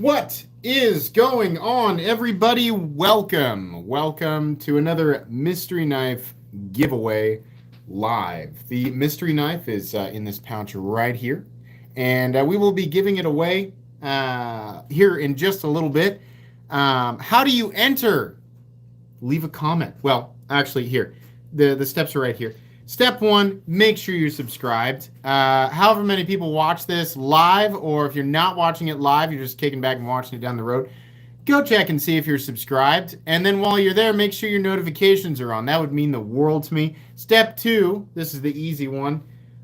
What is going on, everybody? Welcome to another mystery knife giveaway live. The mystery knife is in this pouch right here, and we will be giving it away here in just a little bit. How do you enter? Leave a comment. Well, actually, here, the steps are right here. Step one, make sure you're subscribed. However many people watch this live, or if you're not watching it live, you're just kicking back and watching it down the road, go check and see if you're subscribed. And then while you're there, make sure your notifications are on. That would mean the world to me. Step two, this is the easy one.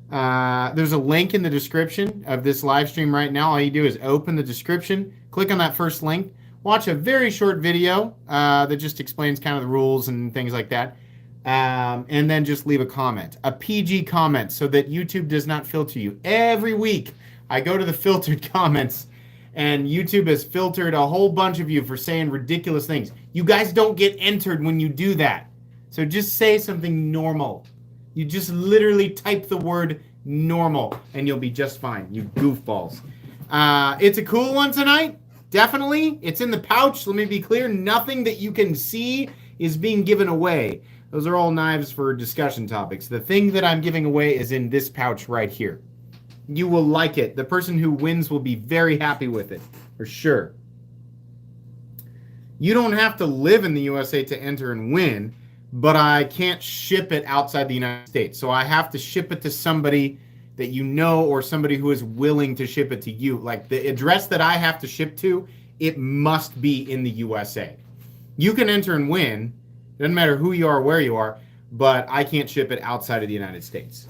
There's a link in the description of this live stream right now. All you do is open the description, click on that first link, watch a very short video that just explains kind of the rules and things like that. And then just leave a comment, a PG comment, so that YouTube does not filter you. Every week, I go to the filtered comments, and YouTube has filtered a whole bunch of you for saying ridiculous things. You guys don't get entered when you do that. So just say something normal. You just literally type the word normal, and you'll be just fine, you goofballs. It's a cool one tonight, definitely. It's in the pouch. Let me be clear. Nothing that you can see is being given away. Those are all knives for discussion topics. The thing that I'm giving away is in this pouch right here. You will like it. The person who wins will be very happy with it, for sure. You don't have to live in the USA to enter and win, but I can't ship it outside the United States. So I have to ship it to somebody that you know, or somebody who is willing to ship it to you. Like the address that I have to ship to, it must be in the USA. You can enter and win. Doesn't matter who you are or where you are, but I can't ship it outside of the United States.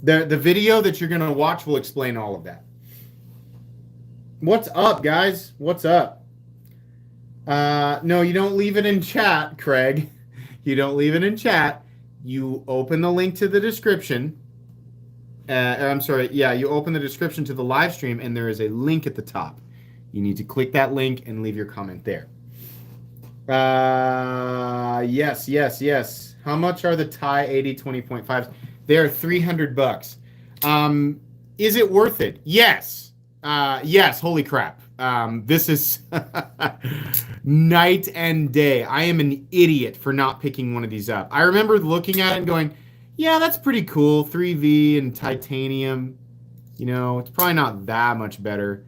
The video that you're going to watch will explain all of that. What's up, guys? What's up? No, you don't leave it in chat, Craig. You don't leave it in chat. You open the link to the description. I'm sorry. Yeah, you open the description to the live stream, and there is a link at the top. You need to click that link and leave your comment there. Yes. How much are the Thai 80-20.5s? They're $300. Is it worth it? Yes. Yes. Holy crap. This is night and day. I am an idiot for not picking one of these up. I remember looking at it and going, yeah, that's pretty cool. 3V and titanium. You know, it's probably not that much better.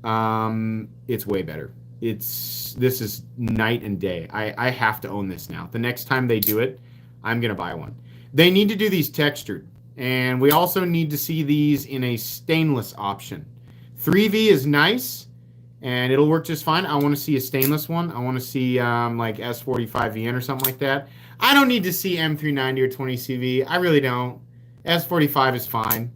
It's way better. This is night and day. I have to own this now. The next time they do it, I'm going to buy one. They need to do these textured, and we also need to see these in a stainless option. 3V is nice, and it'll work just fine. I want to see a stainless one. I want to see like S45VN or something like that. I don't need to see M390 or 20CV. I really don't. S45 is fine.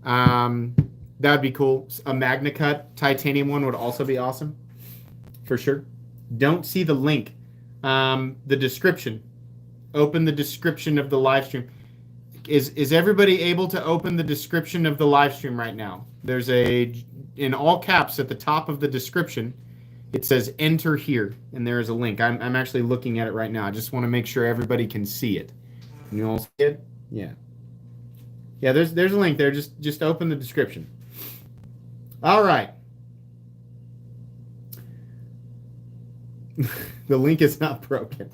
That would be cool. A Magna Cut titanium one would also be awesome. For sure. Don't see the link. The description. Open the description of the live stream. Is everybody able to open the description of the live stream right now? There's in all caps at the top of the description, it says enter here, and there is a link. I'm actually looking at it right now. I just want to make sure everybody can see it. Can you all see it? Yeah. Yeah, there's a link there. Just open the description. All right. The link is not broken.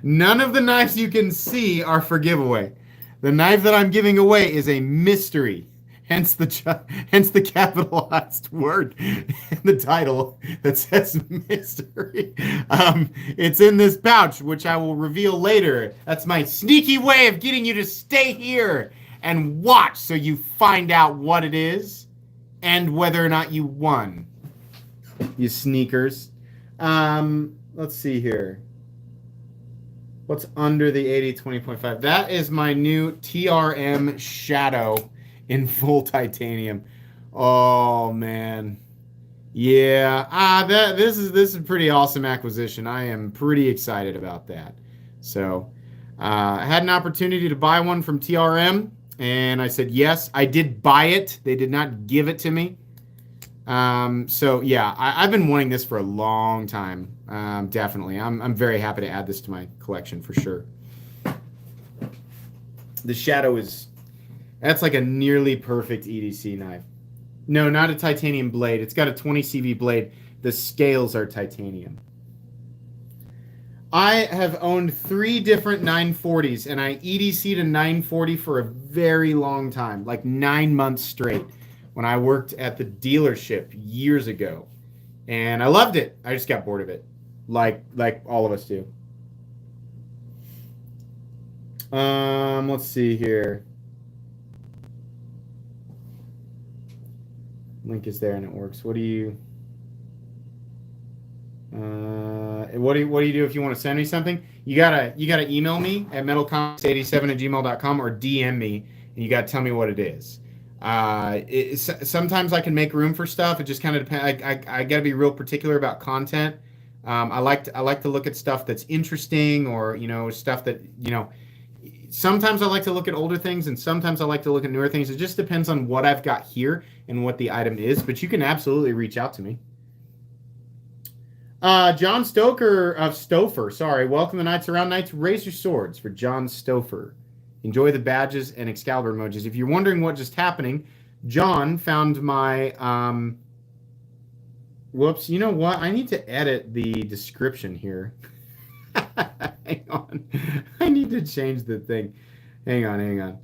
None of the knives you can see are for giveaway. The knife that I'm giving away is a mystery. Hence the capitalized word in the title that says mystery. It's in this pouch, which I will reveal later. That's my sneaky way of getting you to stay here and watch so you find out what it is and whether or not you won. You sneakers. Let's see here. What's under the 80-20.5? That is my new TRM Shadow in full titanium. Oh man. Yeah. This is a pretty awesome acquisition. I am pretty excited about that. So, I had an opportunity to buy one from TRM, and I said yes. I did buy it. They did not give it to me. So yeah, I've been wanting this for a long time. Definitely. I'm very happy to add this to my collection for sure. The Shadow that's like a nearly perfect EDC knife. No, not a titanium blade. It's got a 20 CV blade. The scales are titanium. I have owned 3 different 940s, and I EDC'd a 940 for a very long time, like 9 months straight, when I worked at the dealership years ago. And I loved it. I just got bored of it, like all of us do. Let's see here. Link is there and it works. What do you do if you want to send me something? You gotta email me at metalcomics87@gmail.com or DM me, and you gotta tell me what it is. Sometimes I can make room for stuff. It just kind of depends. I gotta be real particular about content. I like to look at stuff that's interesting, or stuff that Sometimes I like to look at older things, and sometimes I like to look at newer things. It just depends on what I've got here and what the item is. But you can absolutely reach out to me. John Stoker of Stouffer. Sorry. Welcome to Knights Around Knights. Raise your swords for John Stouffer. Enjoy the badges and Excalibur emojis. If you're wondering what just happening, John found my... whoops. You know what? I need to edit the description here. Hang on. I need to change the thing. Hang on.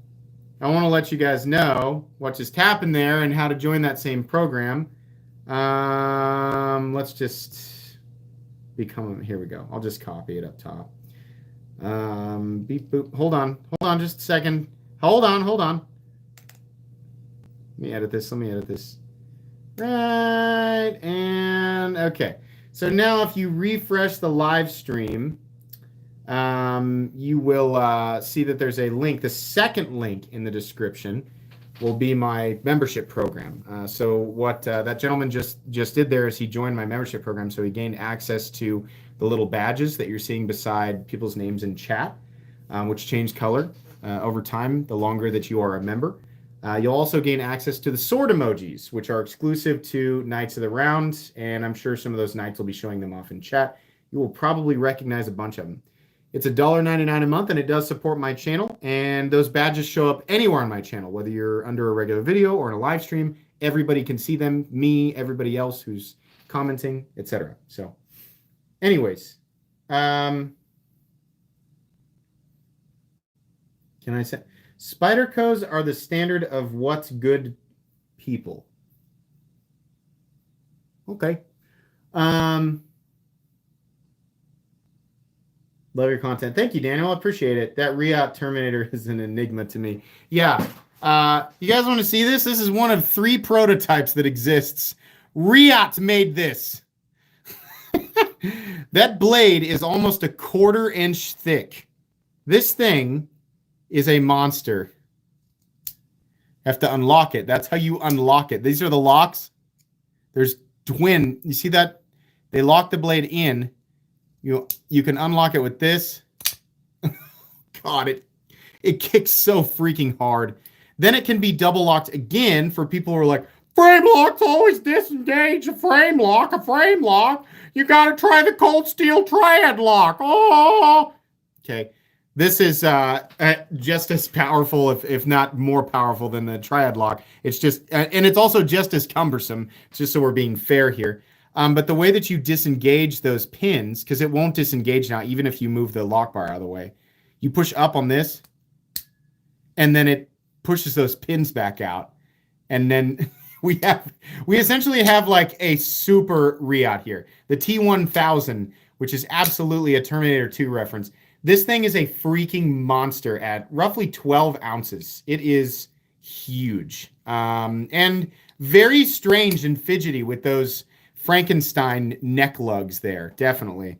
I want to let you guys know what just happened there and how to join that same program. Let's just become... Here we go. I'll just copy it up top. Beep boop. Hold on just a second. Hold on. Let me edit this. Right, and okay. So now if you refresh the live stream, you will see that there's a link. The second link in the description will be my membership program. So what that gentleman just did there is he joined my membership program, so he gained access to the little badges that you're seeing beside people's names in chat, which change color over time the longer that you are a member. You'll also gain access to the sword emojis, which are exclusive to Knights of the Round, and I'm sure some of those knights will be showing them off in chat. You will probably recognize a bunch of them. It's $1.99 a month, and it does support my channel, and those badges show up anywhere on my channel, whether you're under a regular video or in a live stream. Everybody can see them, me, everybody else who's commenting, etc. So, anyways, can I say... Spider codes are the standard of what's good people. Okay. Love your content. Thank you, Daniel. I appreciate it. That Riot Terminator is an enigma to me. Yeah. You guys want to see this? This is one of 3 prototypes that exists. Riot made this. That blade is almost a 1/4 inch thick. This thing is a monster. Have to unlock it. That's how you unlock it. These are the locks. There's twin. You see that? They lock the blade in. You can unlock it with this. God, it kicks so freaking hard. Then it can be double locked again for people who are like, frame locks always disengage a frame lock. You got to try the cold steel triad lock. Oh, okay. This is just as powerful, if not more powerful than the triad lock. It's just, and it's also just as cumbersome, just so we're being fair here. But the way that you disengage those pins, because it won't disengage now, even if you move the lock bar out of the way, you push up on this, and then it pushes those pins back out. And then we essentially have like a super Riot here. The T1000, which is absolutely a Terminator 2 reference. This thing is a freaking monster at roughly 12 ounces. It is huge. And very strange and fidgety with those Frankenstein neck lugs there. Definitely.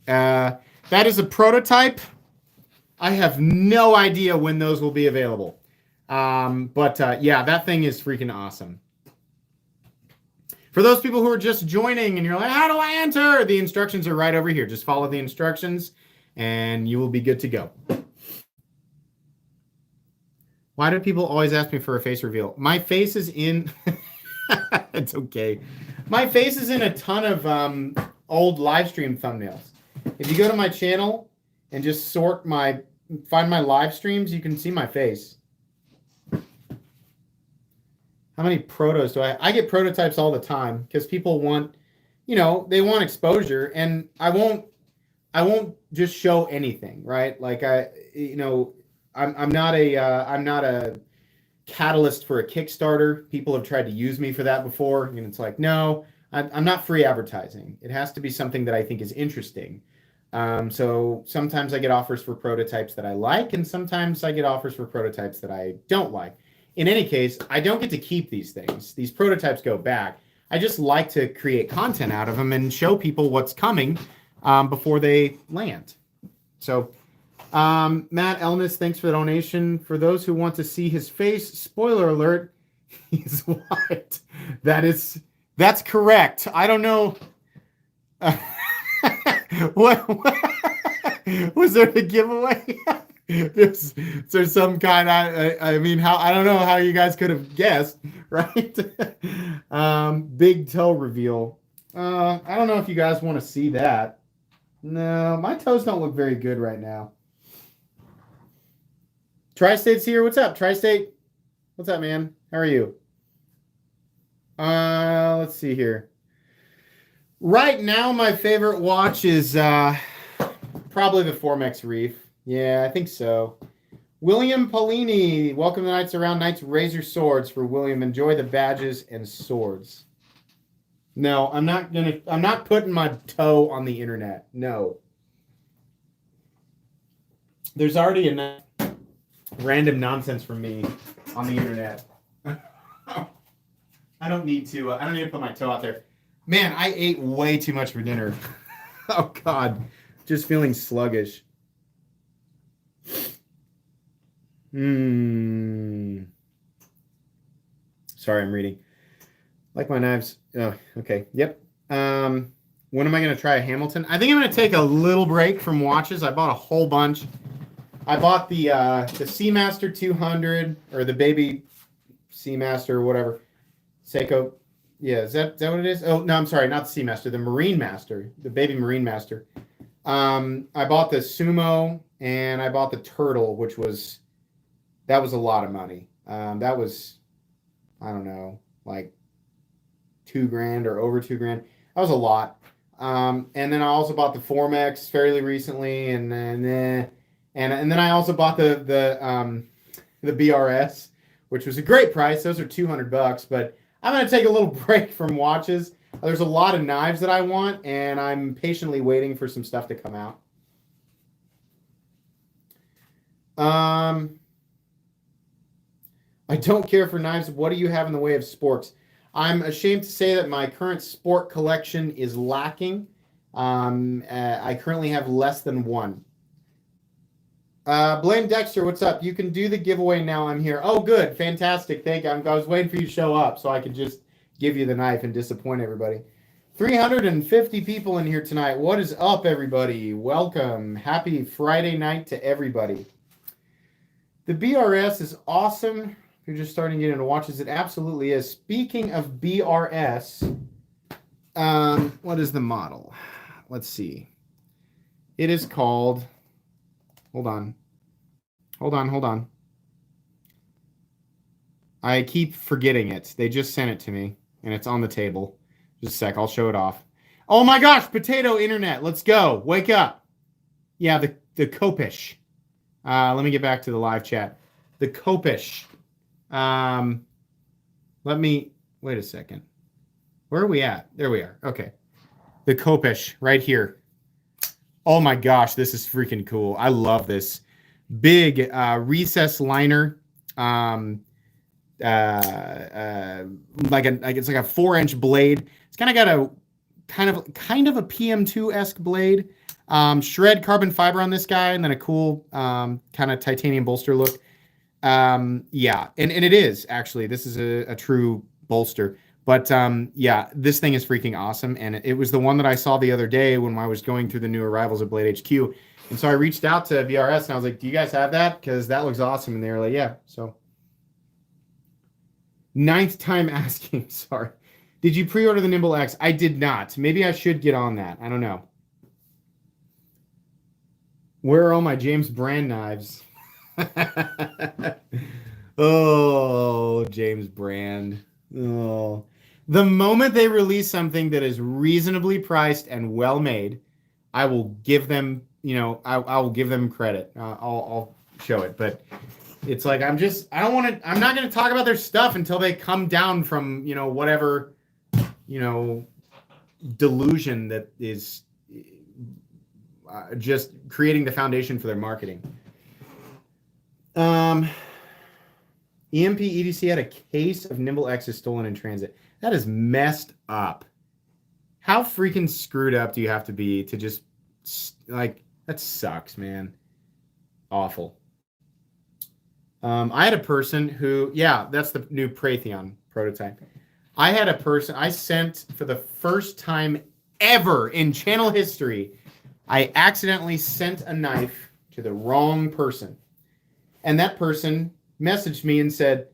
That is a prototype. I have no idea when those will be available. Yeah, that thing is freaking awesome. For those people who are just joining and you're like, how do I enter? The instructions are right over here. Just follow the instructions and you will be good to go. Why do people always ask me for a face reveal? My face is in... It's okay. My face is in a ton of old live stream thumbnails. If you go to my channel and just find my live streams, you can see my face. How many protos do I get prototypes all the time because people want, they want exposure, and I won't just show anything, right? Like I'm not a catalyst for a Kickstarter. People have tried to use me for that before, and it's like, no, I'm not free advertising. It has to be something that I think is interesting. So sometimes I get offers for prototypes that I like, and sometimes I get offers for prototypes that I don't like. In any case, I don't get to keep these things. These prototypes go back. I just like to create content out of them and show people what's coming before they land. So, Matt Elnis, thanks for the donation. For those who want to see his face, spoiler alert, he's white. That's correct. I don't know. What was there a giveaway? Is there some kind? I mean, how I don't know how you guys could have guessed, right? Big toe reveal. I don't know if you guys want to see that. No, my toes don't look very good right now. Tri-State's here. What's up, Tri-State? What's up, man? How are you? Let's see here. Right now, my favorite watch is probably the Formex Reef. Yeah, I think so. William Paulini, welcome to Knights Around Knights Razor Swords for William. Enjoy the badges and swords. No, I'm not putting my toe on the internet. No. There's already enough random nonsense from me on the internet. I don't need to put my toe out there. Man, I ate way too much for dinner. Oh God, just feeling sluggish. Sorry, I'm reading. Like my knives. Oh, okay. Yep. When am I going to try a Hamilton? I think I'm going to take a little break from watches. I bought a whole bunch. I bought the Seamaster 200 or the Baby Seamaster or whatever. Seiko. Yeah, is that what it is? Oh, no, I'm sorry. Not the Seamaster. The Marine Master. The Baby Marine Master. I bought the Sumo and I bought the Turtle, that was a lot of money. That was, I don't know, like $2,000 or over $2,000. That was a lot. And then I also bought the Formex fairly recently, and then I also bought the BRS, which was a great price. Those are $200, but I'm gonna take a little break from watches. There's a lot of knives that I want, and I'm patiently waiting for some stuff to come out. I don't care for knives. What do you have in the way of sporks? I'm ashamed to say that my current sport collection is lacking. I currently have less than one. Blaine Dexter, what's up? You can do the giveaway now. I'm here. Oh, good. Fantastic. Thank you. I was waiting for you to show up so I could just give you the knife and disappoint everybody. 350 people in here tonight. What is up, everybody? Welcome. Happy Friday night to everybody. The BRS is awesome. If you're just starting to get into watches, it absolutely is. Speaking of BRS, what is the model? Let's see. It is called... Hold on. I keep forgetting it. They just sent it to me, and it's on the table. Just a sec. I'll show it off. Oh my gosh, Potato Internet. Let's go. Wake up. Yeah, the Kopish. Let me get back to the live chat. The Kopish. Wait a second. Where are we at? There we are. Okay. The Kopish right here. Oh my gosh, this is freaking cool. I love this. Big recess liner. It's like a 4-inch blade. It's kind of got a kind of a PM2-esque blade. Shred carbon fiber on this guy, and then a cool kind of titanium bolster look. Yeah, and it is actually. This is a true bolster. But yeah, this thing is freaking awesome, and it was the one that I saw the other day when I was going through the new arrivals at Blade HQ, and so I reached out to VRS and I was like, "Do you guys have that? Because that looks awesome." And they were like, "Yeah." So 9th time asking. Sorry. Did you pre-order the Nimble X? I did not. Maybe I should get on that. I don't know. Where are all my James Brand knives? Oh, James Brand. Oh. The moment they release something that is reasonably priced and well made, I will give them, I will give them credit. I'll show it. But it's like, I don't want to, I'm not going to talk about their stuff until they come down from, whatever, you know, delusion that is just creating the foundation for their marketing. EMP EDC had a case of Nimble X's stolen in transit. That is messed up. How freaking screwed up do you have to be to just, like, that sucks, man. Awful. I had a person who, yeah, that's the new Praytheon prototype. I had a person I sent for the first time ever in channel history. I accidentally sent a knife to the wrong person. And that person messaged me and said,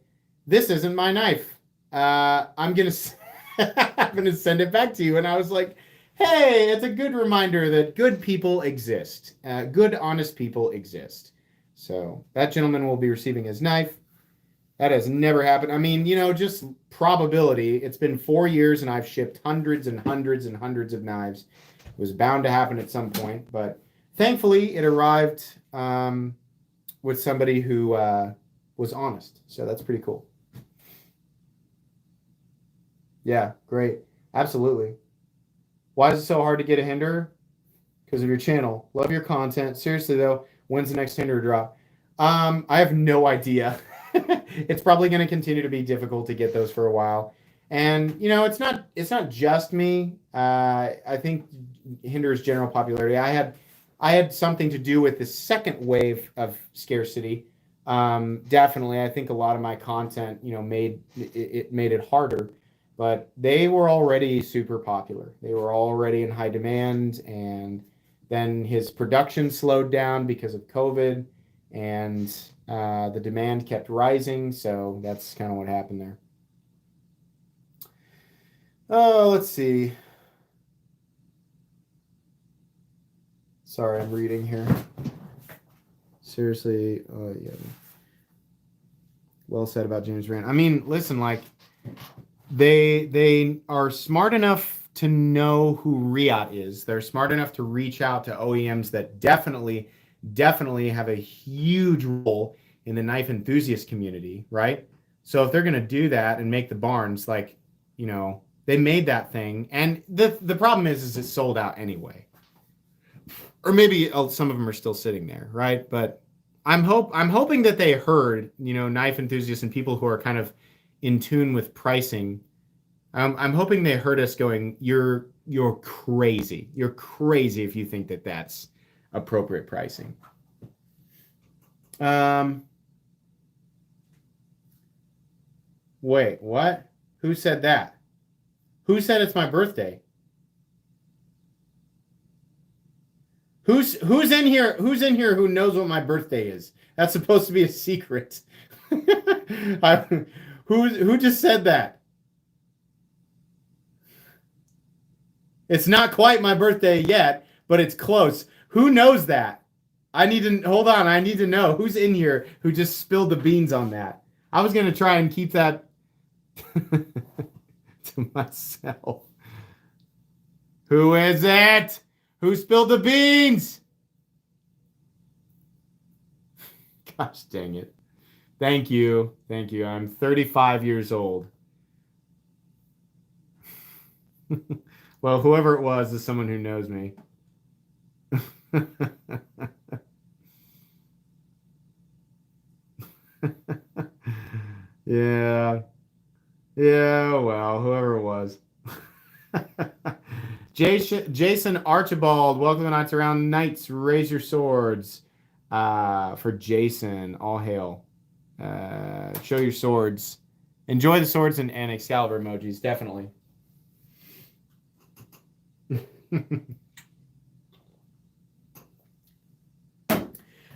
"This isn't my knife. I'm gonna send it back to you." And I was like, "Hey, it's a good reminder that good people exist. Good, honest people exist." So that gentleman will be receiving his knife. That has never happened. I mean, just probability. It's been 4 years and I've shipped hundreds and hundreds and hundreds of knives. It was bound to happen at some point, but thankfully it arrived with somebody who was honest. So that's pretty cool. Yeah, great. Absolutely. Why is it so hard to get a Hinder? Because of your channel. Love your content. Seriously though, when's the next Hinder drop? I have no idea. It's probably going to continue to be difficult to get those for a while. And it's not just me. I think Hinder's general popularity. I had something to do with the second wave of scarcity. Definitely, I think a lot of my content, made it harder. But they were already super popular. They were already in high demand, and then his production slowed down because of COVID, and the demand kept rising. So that's kind of what happened there. Oh, let's see. Sorry, I'm reading here. Seriously, yeah. Well said about James Rand. I mean, listen, like they are smart enough to know who Riot is. They're smart enough to reach out to OEMs that definitely have a huge role in the knife enthusiast community, right? So if they're going to do that and make the barns, like, they made that thing, and the problem is it's sold out anyway. Or maybe some of them are still sitting there, right? But I'm hoping that they heard, knife enthusiasts and people who are kind of in tune with pricing. I'm hoping they heard us going, you're crazy. You're crazy if you think that that's appropriate pricing. Wait, what? Who said that? Who said it's my birthday? Who's in here? Who's in here who knows what my birthday is? That's supposed to be a secret. Who just said that? It's not quite my birthday yet, but it's close. Who knows that? Hold on. I need to know who's in here who just spilled the beans on that. I was going to try and keep that to myself. Who is it? Who spilled the beans? Gosh dang it. Thank you. I'm 35 years old. Well, whoever it was is someone who knows me. Yeah. Yeah, well, whoever it was. Jason Archibald, welcome to Knights Around Knights. Raise your swords. For Jason, all hail. Show your swords. Enjoy the swords and Excalibur emojis, definitely.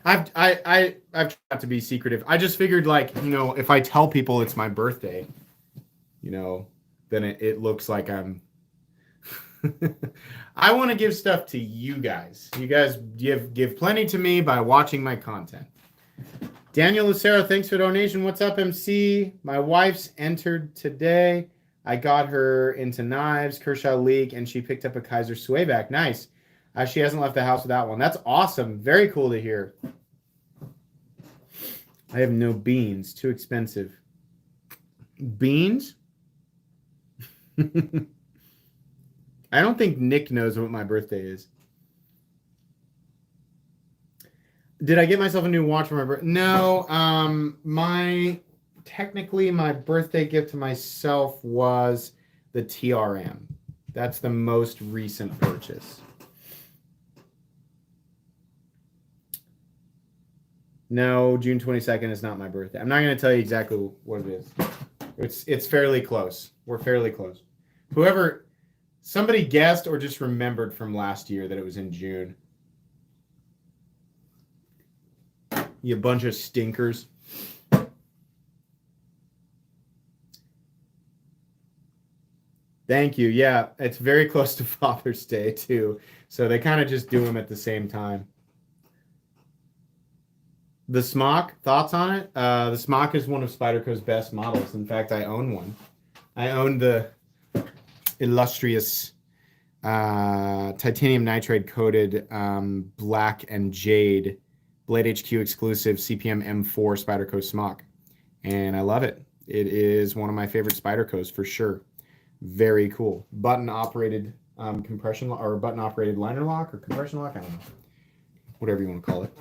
I've tried not to be secretive. I just figured, like, if I tell people it's my birthday, then it looks like I'm. I want to give stuff to you guys. You guys give plenty to me by watching my content. Daniel Lucero, thanks for the donation. What's up, MC? My wife's entered today. I got her into knives, Kershaw League, and she picked up a Kaiser Swayback. Nice. She hasn't left the house without one. That's awesome. Very cool to hear. I have no beans. Too expensive. Beans? I don't think Nick knows what my birthday is. Did I get myself a new watch for my birthday? No. Technically my birthday gift to myself was the TRM. That's the most recent purchase. No, June 22nd is not my birthday. I'm not going to tell you exactly what it is. It's fairly close. We're fairly close. Somebody guessed or just remembered from last year that it was in June. You bunch of stinkers. Thank you. Yeah, it's very close to Father's Day, too. So they kind of just do them at the same time. The Smock, thoughts on it? The Smock is one of Spyderco's best models. In fact, I own one. I own the illustrious titanium nitride coated black and jade Blade HQ exclusive CPM M4 Spyderco Smock. And I love it. It is one of my favorite Spydercos for sure. Very cool. Button operated compression or button operated liner lock or compression lock. I don't know. Whatever you want to call it.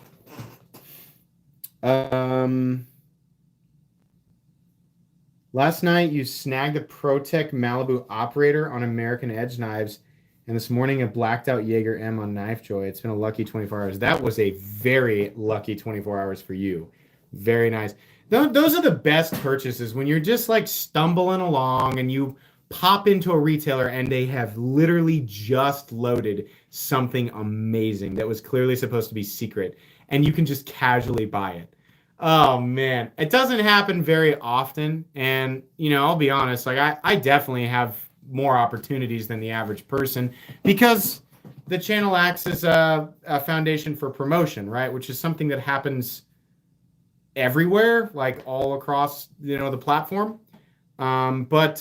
Last night you snagged a ProTech Malibu operator on American Edge knives, and this morning a blacked out Jaeger M on Knifejoy. It's been a lucky 24 hours. That was a very lucky 24 hours for you. Very nice. Those are the best purchases when you're just like stumbling along and you pop into a retailer and they have literally just loaded something amazing that was clearly supposed to be secret, and you can just casually buy it. Oh man, it doesn't happen very often, and I'll be honest, like I definitely have more opportunities than the average person because the channel acts as a foundation for promotion, right? Which is something that happens everywhere, like all across the platform. But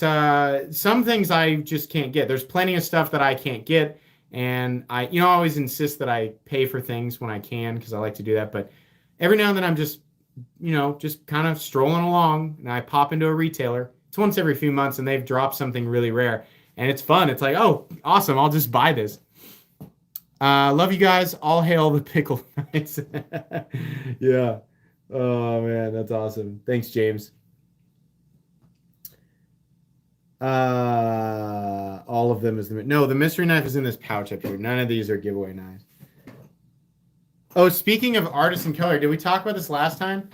some things I just can't get. There's plenty of stuff that I can't get, and I always insist that I pay for things when I can because I like to do that. But every now and then I'm just kind of strolling along and I pop into a retailer. It's once every few months and they've dropped something really rare and it's fun. It's like, oh, awesome. I'll just buy this. Love you guys. All hail the pickle knights. Yeah. Oh man, that's awesome. Thanks, James. All of them is the mystery knife is in this pouch up here. None of these are giveaway knives. Oh, speaking of artisan color, did we talk about this last time?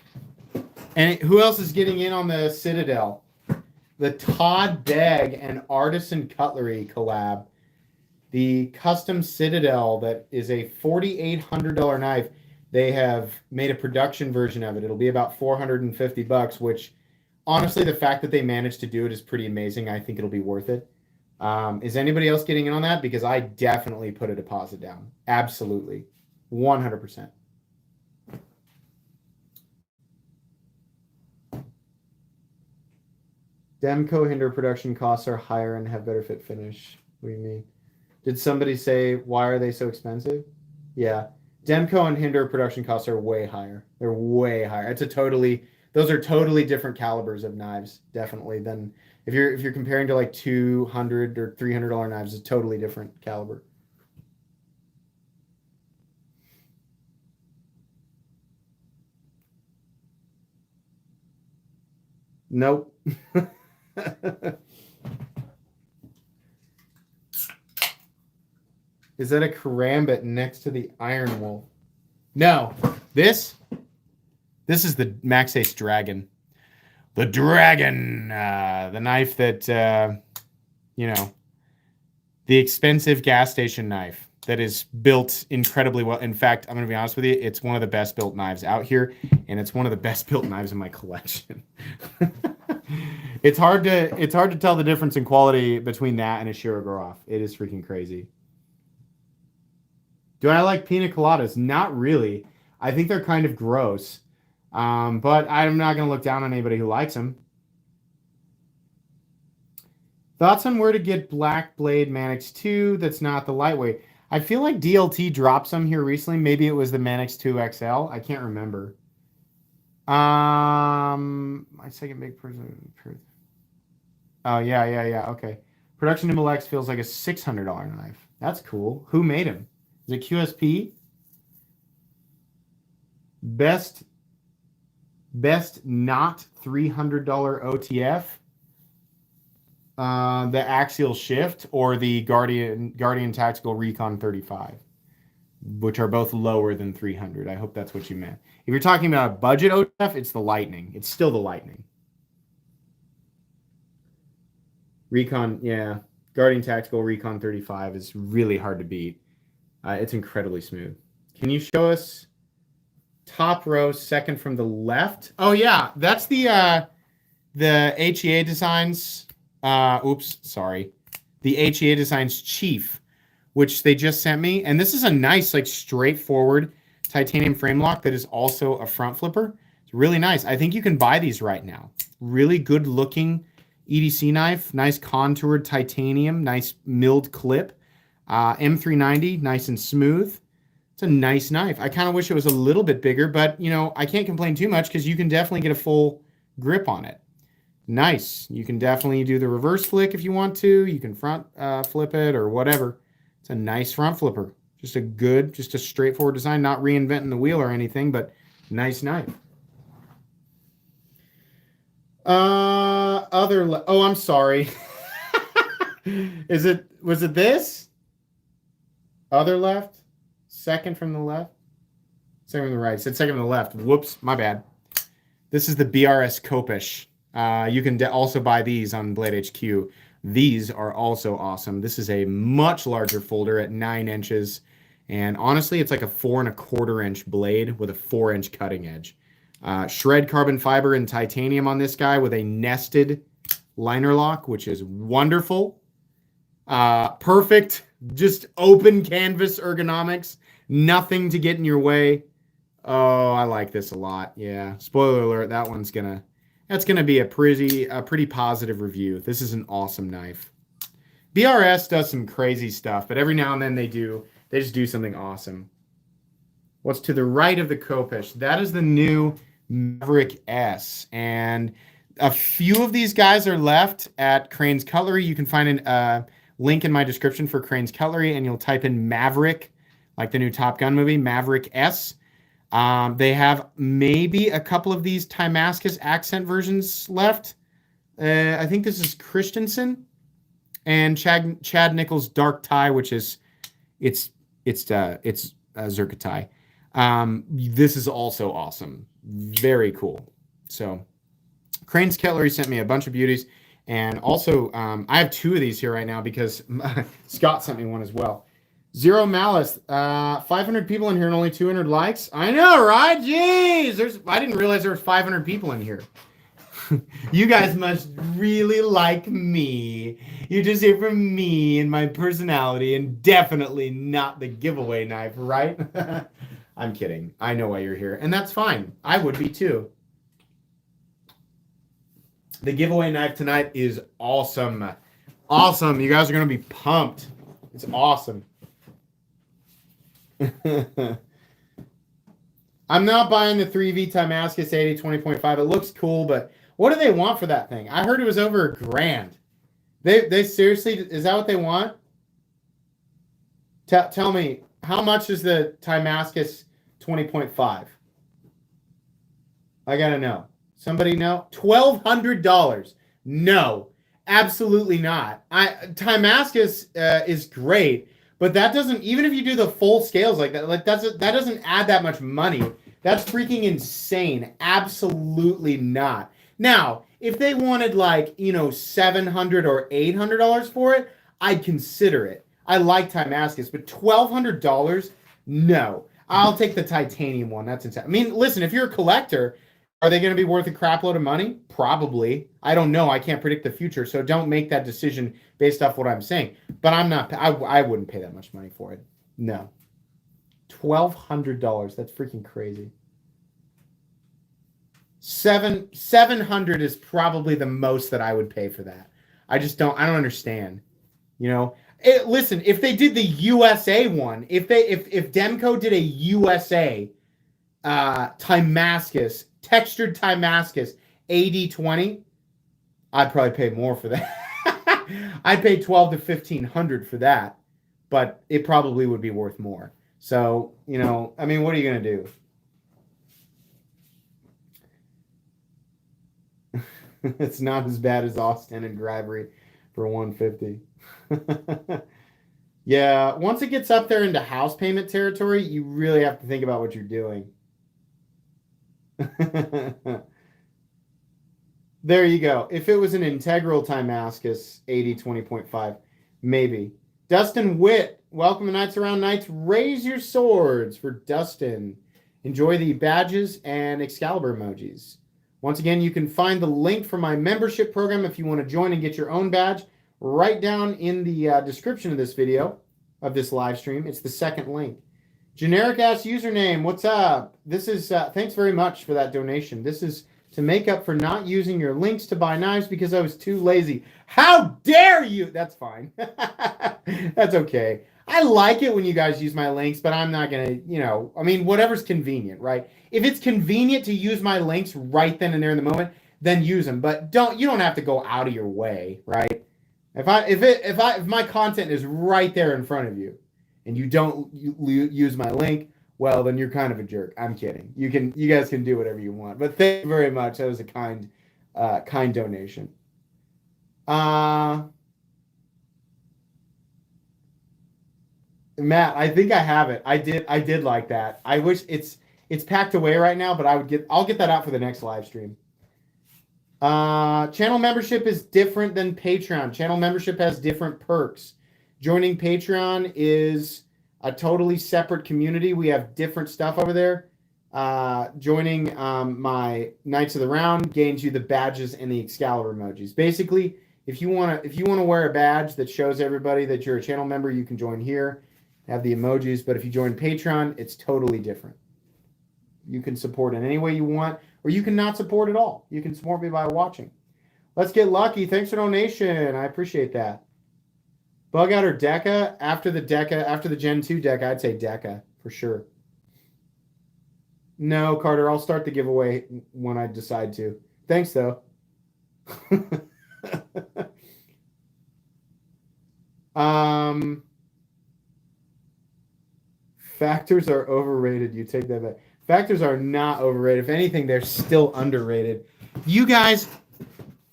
And who else is getting in on the Citadel? The Todd Begg and Artisan Cutlery collab. The custom Citadel that is a $4,800 knife. They have made a production version of it. It'll be about $450, which honestly, the fact that they managed to do it is pretty amazing. I think it'll be worth it. Is anybody else getting in on that? Because I definitely put a deposit down. Absolutely. 100%. Demco Hinder production costs are higher and have better fit finish. What do you mean? Did somebody say, why are they so expensive? Yeah. Demco and Hinder production costs are way higher. They're way higher. Those are totally different calibers of knives, definitely, than if you're comparing to like $200 or $300 knives, it's a totally different caliber. Nope. Is that a karambit next to the Iron Wolf? No. This is the Max Ace Dragon. The Dragon. The knife that, the expensive gas station knife that is built incredibly well. In fact, I'm going to be honest with you, it's one of the best built knives out here, and it's one of the best built knives in my collection. It's hard to tell the difference in quality between that and a Shirogorov. It is freaking crazy. Do I like pina coladas? Not really. I think they're kind of gross. But I'm not going to look down on anybody who likes them. Thoughts on where to get Black Blade Manix 2 that's not the lightweight? I feel like DLT dropped some here recently. Maybe it was the Manix 2 XL. I can't remember. My second big person. Oh, yeah. Okay. Production Nimble X feels like a $600 knife. That's cool. Who made him? Is it QSP? Best not $300 OTF. The Axial Shift or the Guardian Tactical Recon 35, which are both lower than 300. I hope that's what you meant. If you're talking about a budget OTF, it's the Lightning. It's still the Lightning. Recon, yeah. Guardian Tactical Recon 35 is really hard to beat. It's incredibly smooth. Can you show us top row, second from the left? Oh, yeah. That's the HEA Designs. The HEA Designs Chief, which they just sent me. And this is a nice, like, straightforward titanium frame lock that is also a front flipper. It's really nice. I think you can buy these right now. Really good looking EDC knife, nice contoured titanium, nice milled clip. M390, nice and smooth. It's a nice knife. I kind of wish it was a little bit bigger, but, you know, I can't complain too much because you can definitely get a full grip on it. Nice. You can definitely do the reverse flick if you want to. You can front flip it or whatever. It's a nice front flipper. Just a straightforward design, not reinventing the wheel or anything, but nice knife. Oh, I'm sorry. Was it this? Other left? Second from the left? Second from the right. It said second from the left. Whoops, my bad. This is the BRS Kopish. You can also buy these on Blade HQ. These are also awesome. This is a much larger folder at 9 inches. And honestly, it's like a 4¼ inch blade with a 4-inch cutting edge. Shred carbon fiber and titanium on this guy with a nested liner lock, which is wonderful. Perfect. Just open canvas ergonomics. Nothing to get in your way. Oh, I like this a lot. Yeah. Spoiler alert, that's gonna be a pretty positive review. This is an awesome knife. BRS does some crazy stuff, but every now and then they just do something awesome. What's to the right of the Kopish? That is the new Maverick S. And a few of these guys are left at Crane's Cutlery. You can find a link in my description for Crane's Cutlery, and you'll type in Maverick, like the new Top Gun movie, Maverick S. They have maybe a couple of these Timascus accent versions left. I think this is Christensen and Chad Nichols Dark Tie, which is it's Zerkatai. This is also awesome. Very cool. So Crane's Cutlery sent me a bunch of beauties. And also, I have 2 of these here right now because Scott sent me one as well. Zero Malice. 500 people in here and only 200 likes. I know, right? Jeez. I didn't realize there were 500 people in here. You guys must really like me. You just hear from me and my personality and definitely not the giveaway knife, right? I'm kidding. I know why you're here. And that's fine. I would be too. The giveaway knife tonight is awesome. Awesome. You guys are going to be pumped. It's awesome. I'm not buying the 3V Timascus 80 20.5. It looks cool, but what do they want for that thing? I heard it was over $1,000. They seriously, is that what they want? Tell me, how much is the Timascus 20.5? I gotta know. Somebody know? $1,200. No, absolutely not. Timascus is great, but that doesn't, even if you do the full scales like that, that doesn't add that much money. That's freaking insane. Absolutely not. Now, if they wanted $700 or $800 for it, I'd consider it. I like Timascus, but $1,200? No. I'll take the titanium one. That's insane. I mean, listen, if you're a collector, are they going to be worth a crap load of money? Probably. I don't know. I can't predict the future, so don't make that decision based off what I'm saying. But I wouldn't pay that much money for it. No. $1,200. That's freaking crazy. 700 is probably the most that I would pay for that. I don't understand. Listen, if they did the USA one, if Demco did a USA Timascus, textured Timascus AD20, I'd probably pay more for that. I'd pay 12 to 1500 for that, but it probably would be worth more. So, I mean, what are you going to do? It's not as bad as Austin and Gravry for 150. Yeah, once it gets up there into house payment territory, you really have to think about what you're doing. There you go. If it was an integral Timascus 80/20.5, maybe. Dustin Witt, welcome to Knights Around Knights. Raise your swords for Dustin. Enjoy the badges and Excalibur emojis. Once again, you can find the link for my membership program if you want to join and get your own badge right down in the description of this video, of this live stream. It's the second link. Generic ass username, what's up? This is, thanks very much for that donation. This is to make up for not using your links to buy knives because I was too lazy. How dare you? That's fine. That's okay. I like it when you guys use my links, but I'm not going to, I mean, whatever's convenient, right? If it's convenient to use my links right then and there in the moment, then use them. But you don't have to go out of your way, right? If my content is right there in front of you and you don't use my link, well, then you're kind of a jerk. I'm kidding. You guys can do whatever you want. But thank you very much. That was a kind donation. Matt, I think I have it. I did like that. I wish it's packed away right now, but I'll get that out for the next live stream. Channel membership is different than Patreon. Channel membership has different perks. Joining Patreon is a totally separate community. We have different stuff over there. Joining my Knights of the Round gains you the badges and the Excalibur emojis. Basically, if you want to wear a badge that shows everybody that you're a channel member, you can join here, have the emojis. But if you join Patreon, it's totally different. You can support in any way you want, or you can not support at all. You can support me by watching. Let's get lucky. Thanks for donation. I appreciate that. Bug out or Deca? After the Gen 2 Deca, I'd say Deca for sure. No, Carter, I'll start the giveaway when I decide to. Thanks, though. Factors are overrated. You take that back. Factors are not overrated. If anything, they're still underrated. You guys,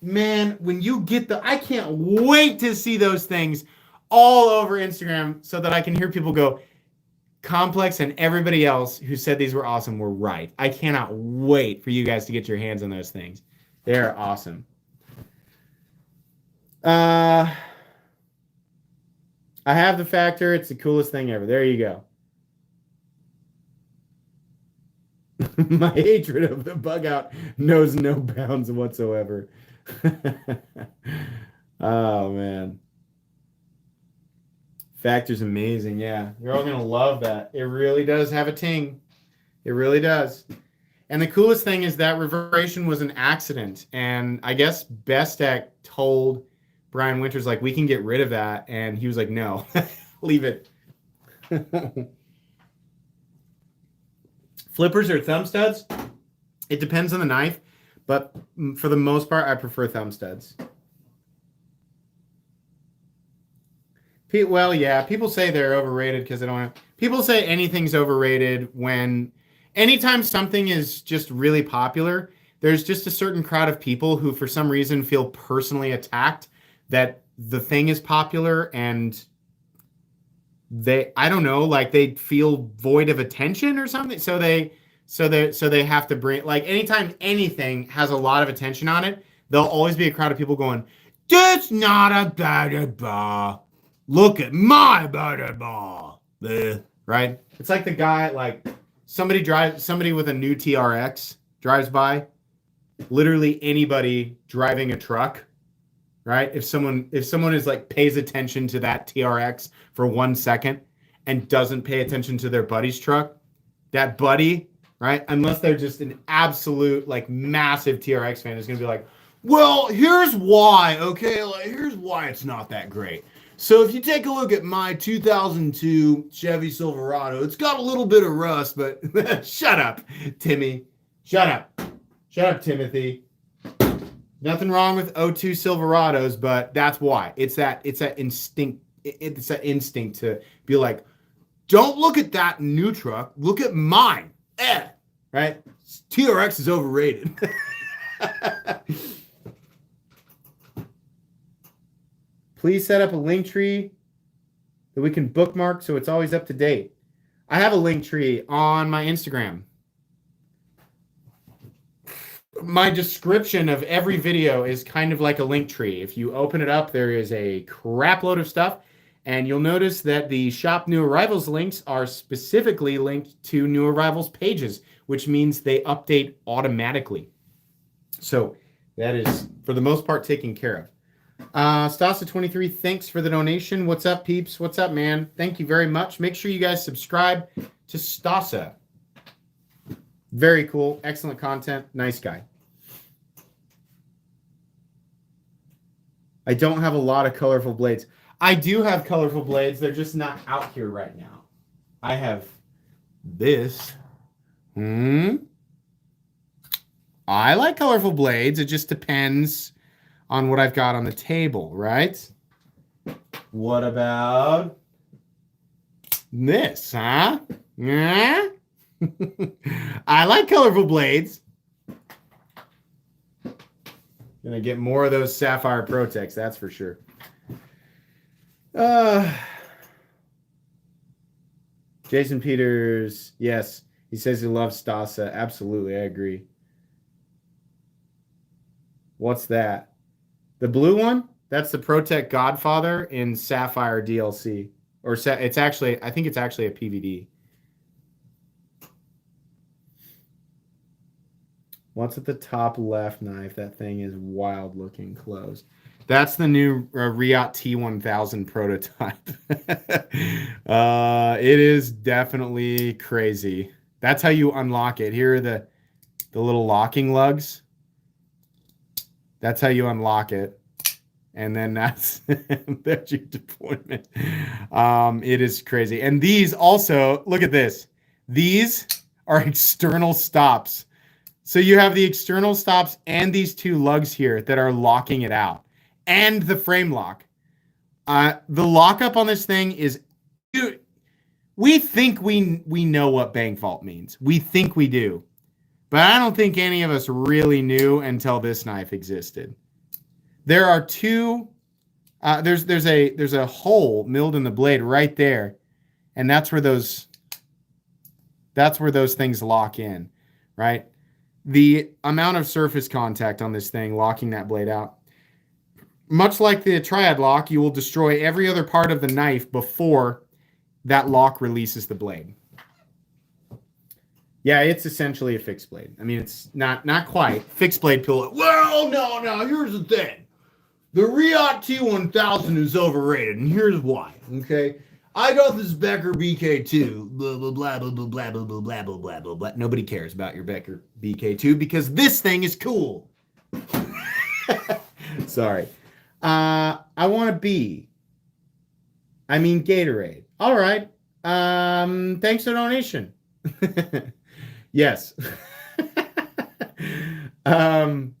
man, when you get I can't wait to see those things all over Instagram so that I can hear people go, Complex and everybody else who said these were awesome were right. I cannot wait for you guys to get your hands on those things. They're awesome. I have the Factor. It's the coolest thing ever. There you go. My hatred of the bug out knows no bounds whatsoever. Oh, man. Factor's amazing. Yeah, you're all going to love that. It really does have a ting. It really does. And the coolest thing is that reverberation was an accident. And I guess Bestech told Brian Winters, like, we can get rid of that. And he was like, no, leave it. Flippers or thumb studs? It depends on the knife. But for the most part, I prefer thumb studs. Well, yeah, people say they're overrated because they don't have... People say anything's overrated when... Anytime something is just really popular, there's just a certain crowd of people who, for some reason, feel personally attacked that the thing is popular and I don't know, like they feel void of attention or something. So they have to bring, like, anytime anything has a lot of attention on it, there'll always be a crowd of people going, "That's not a bad bar. Look at my bad bar." Right? It's like the guy, like somebody with a new TRX drives by. Literally anybody driving a truck, right? If someone is like pays attention to that TRX for 1 second and doesn't pay attention to their buddy's truck, that buddy right? Unless they're just an absolute, like, massive TRX fan who's going to be like, well, here's why, okay? Like, here's why it's not that great. So if you take a look at my 2002 Chevy Silverado, it's got a little bit of rust, but shut up, Timmy. Shut up. Shut up, Timothy. Nothing wrong with '02 Silverados, but that's why. It's that instinct. It's that instinct to be like, don't look at that new truck. Look at mine. Right? TRX is overrated. Please set up a link tree that we can bookmark so it's always up to date. I have a link tree on my Instagram. My description of every video is kind of like a link tree. If you open it up, there is a crap load of stuff. And you'll notice that the Shop New Arrivals links are specifically linked to New Arrivals pages, which means they update automatically. So that is, for the most part, taken care of. Stasa23, thanks for the donation. What's up, peeps? What's up, man? Thank you very much. Make sure you guys subscribe to Stasa. Very cool. Excellent content. Nice guy. I don't have a lot of colorful blades. I do have colorful blades. They're just not out here right now. I have this. I like colorful blades. It just depends on what I've got on the table, right? What about this, huh? Yeah. I like colorful blades. Gonna get more of those Sapphire Protex, that's for sure. Jason Peters, yes, he says he loves Stasa. Absolutely, I agree. What's that? The blue one? That's the Protect Godfather in Sapphire DLC. Or it's actually, I think it's actually a PVD. What's at the top left knife? That thing is wild looking close. That's the new Riot T1000 prototype. It is definitely crazy. That's how you unlock it. Here are the little locking lugs. That's how you unlock it. And then that's your deployment. It is crazy. And these also, look at this. These are external stops. So you have the external stops and these two lugs here that are locking it out. And the frame lock. The lockup on this thing is, dude, we think we know what bank vault means. We think we do. But I don't think any of us really knew until this knife existed. There are two, there's a hole milled in the blade right there. And that's where those things lock in, right? The amount of surface contact on this thing locking that blade out. Much like the triad lock, you will destroy every other part of the knife before that lock releases the blade. Yeah, it's essentially a fixed blade. I mean, it's not quite. Fixed blade pillow. Well, no, here's the thing. The Riot T1000 is overrated, and here's why, okay? I got this Becker BK2, blah, blah, blah, blah, blah, blah, blah, blah, blah, blah, blah, blah, blah. Nobody cares about your Becker BK2 because this thing is cool. Sorry. I want to be. I mean Gatorade. All right. Thanks for the donation. Yes. I'm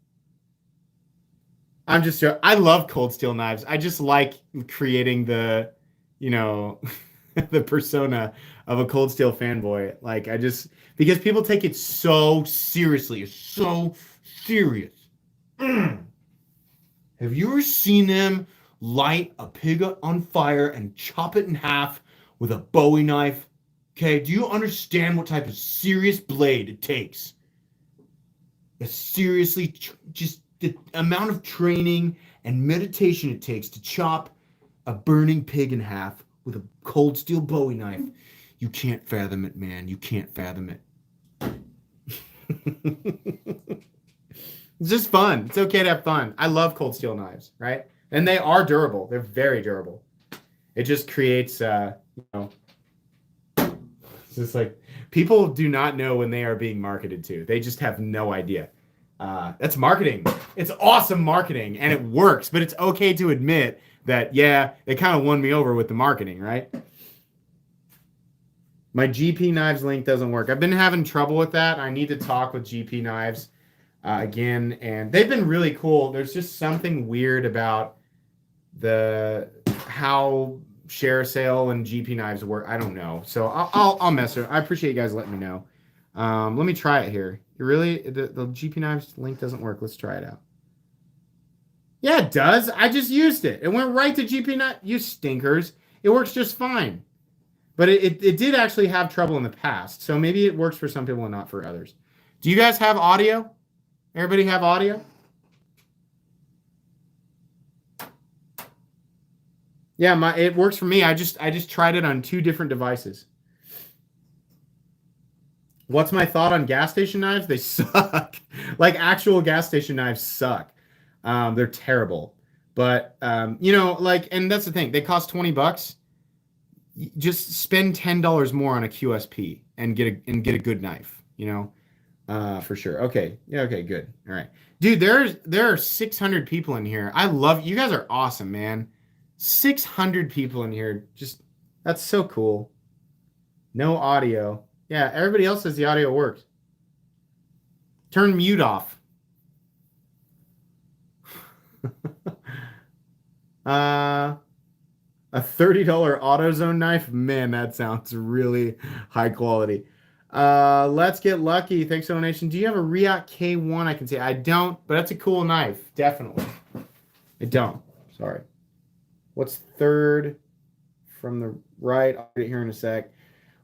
just, I love cold steel knives. I just like creating the, the persona of a cold steel fanboy. Like because people take it so seriously. It's so serious. Have you ever seen them light a pig on fire and chop it in half with a Bowie knife? Okay, do you understand what type of serious blade it takes? Seriously, just the amount of training and meditation it takes to chop a burning pig in half with a cold steel Bowie knife. You can't fathom it, man. You can't fathom it. It's just fun. It's okay to have fun. I love cold steel knives, right? And they are durable. They're very durable. It just creates, It's just like people do not know when they are being marketed to. They just have no idea. That's marketing. It's awesome marketing, and it works. But it's okay to admit that, yeah, they kind of won me over with the marketing, right? My GP Knives link doesn't work. I've been having trouble with that. I need to talk with GP Knives again, and they've been really cool. There's just something weird about how share sale and GP Knives work. I don't know. So I'll mess with it. I appreciate you guys letting me know. Let me try it here. The GP Knives link doesn't work. Let's try it out. Yeah, it does. I just used it. It went right to GP Knives. You stinkers. It works just fine. But it did actually have trouble in the past. So maybe it works for some people and not for others. Do you guys have audio? Everybody have audio? Yeah, it works for me. I just tried it on 2 different devices. What's my thought on gas station knives? They suck. Like actual gas station knives suck. They're terrible. But and that's the thing. They cost $20. Just spend $10 more on a QSP and get a good knife, for sure. Okay. Yeah, okay, good. All right. Dude, there are 600 people in here. I love you guys are awesome, man. 600 people in here. That's so cool. No audio. Yeah, everybody else says the audio works. Turn mute off. A $30 AutoZone knife? Man, that sounds really high quality. Let's get lucky. Thanks for the donation. Do you have a Riot K1? I can say I don't, but that's a cool knife. Definitely. I don't. Sorry. What's third from the right? I'll get it here in a sec.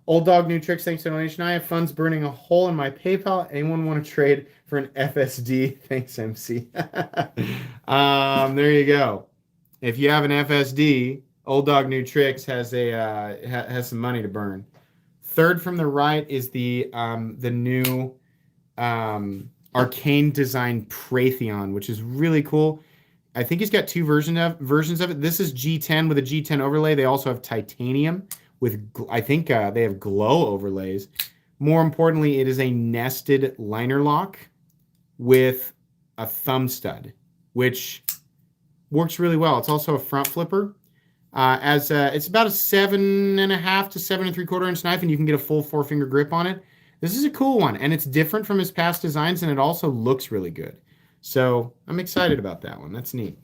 Old Dog New Tricks. Thanks for the donation. I have funds burning a hole in my PayPal. Anyone want to trade for an FSD? Thanks, MC. There you go. If you have an FSD, Old Dog New Tricks has some money to burn. Third from the right is the new Arcane Design Praetheon, which is really cool. I think he's got 2 versions of it. This is G10 with a G10 overlay. They also have titanium with, I think they have glow overlays. More importantly, it is a nested liner lock with a thumb stud, which works really well. It's also a front flipper. It's about a 7.5 to 7 3/4 inch knife, and you can get a full 4-finger grip on it. This is a cool one, and it's different from his past designs, and it also looks really good. So I'm excited about that one. That's neat.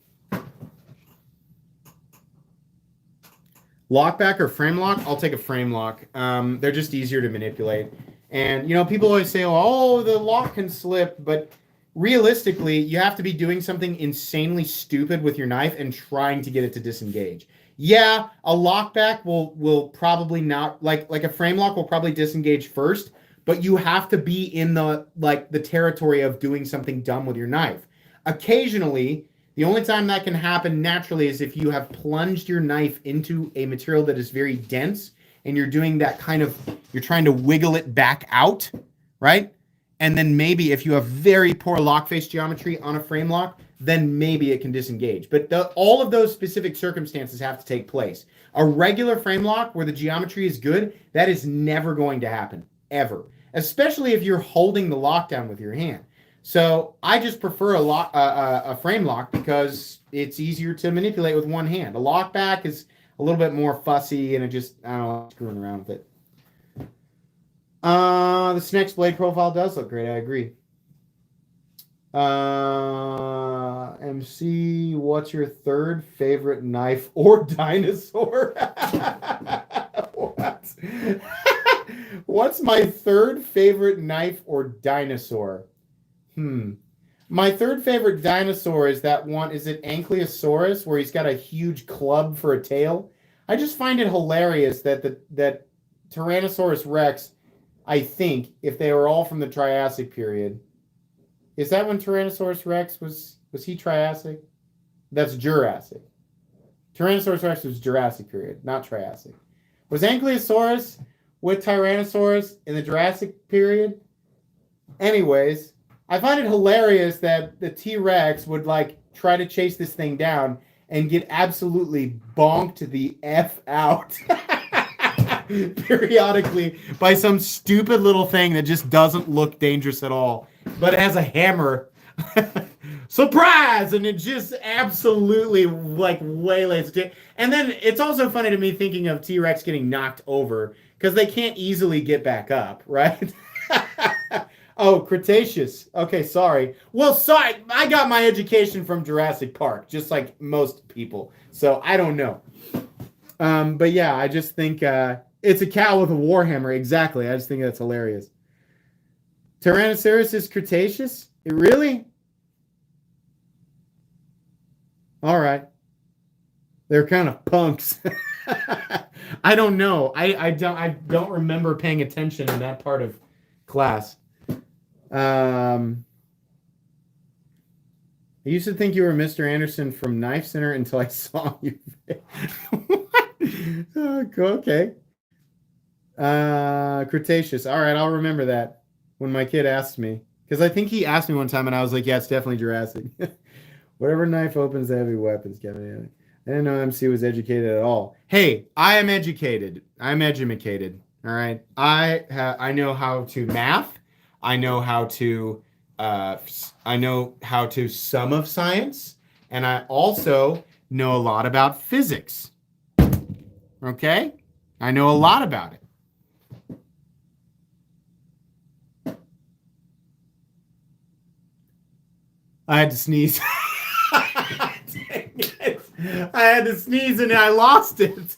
Lockback or frame lock? I'll take a frame lock. They're just easier to manipulate. And, people always say, oh, the lock can slip. But realistically, you have to be doing something insanely stupid with your knife and trying to get it to disengage. Yeah, a lockback will probably not, like a frame lock will probably disengage first. But you have to be in the territory of doing something dumb with your knife. Occasionally, the only time that can happen naturally is if you have plunged your knife into a material that is very dense and you're doing that you're trying to wiggle it back out, right? And then maybe if you have very poor lock face geometry on a frame lock, then maybe it can disengage. But all of those specific circumstances have to take place. A regular frame lock where the geometry is good, that is never going to happen, ever. Especially if you're holding the lockdown with your hand. So I just prefer a frame lock because it's easier to manipulate with one hand. A lockback is a little bit more fussy, and I don't know, screwing around with it. The Snex blade profile does look great. I agree. MC, what's your third favorite knife or dinosaur? What? What's my third favorite knife or dinosaur? My third favorite dinosaur is that one. Is it Ankylosaurus, where he's got a huge club for a tail? I just find it hilarious that that Tyrannosaurus Rex, I think, if they were all from the Triassic period. Is that when Tyrannosaurus Rex was he Triassic? That's Jurassic. Tyrannosaurus Rex was Jurassic period, not Triassic. Was Ankylosaurus with Tyrannosaurus in the Jurassic period? Anyways, I find it hilarious that the T-Rex would try to chase this thing down and get absolutely bonked the F out. periodically by some stupid little thing that just doesn't look dangerous at all, but it has a hammer. Surprise! And it just absolutely like waylays it. And then it's also funny to me thinking of T-Rex getting knocked over because they can't easily get back up, right? Oh, Cretaceous. Okay, sorry. Well, sorry. I got my education from Jurassic Park, just like most people. So I don't know. But yeah, I just think it's a cow with a warhammer. Exactly. I just think that's hilarious. Tyrannosaurus is Cretaceous? Really? All right. They're kind of punks. I don't know. I don't remember paying attention in that part of class. I used to think you were Mr. Anderson from Knife Center until I saw you. Okay. Cretaceous. All right, I'll remember that when my kid asks me. Because I think he asked me one time and I was like, yeah, it's definitely Jurassic. Whatever knife opens the heavy weapons, Kevin. I didn't know MC was educated at all. Hey, I am educated. I'm educated. All right. I know how to math. I know how to some of science, and I also know a lot about physics. Okay? I know a lot about it. I had to sneeze. Dang it. I had to sneeze and I lost it.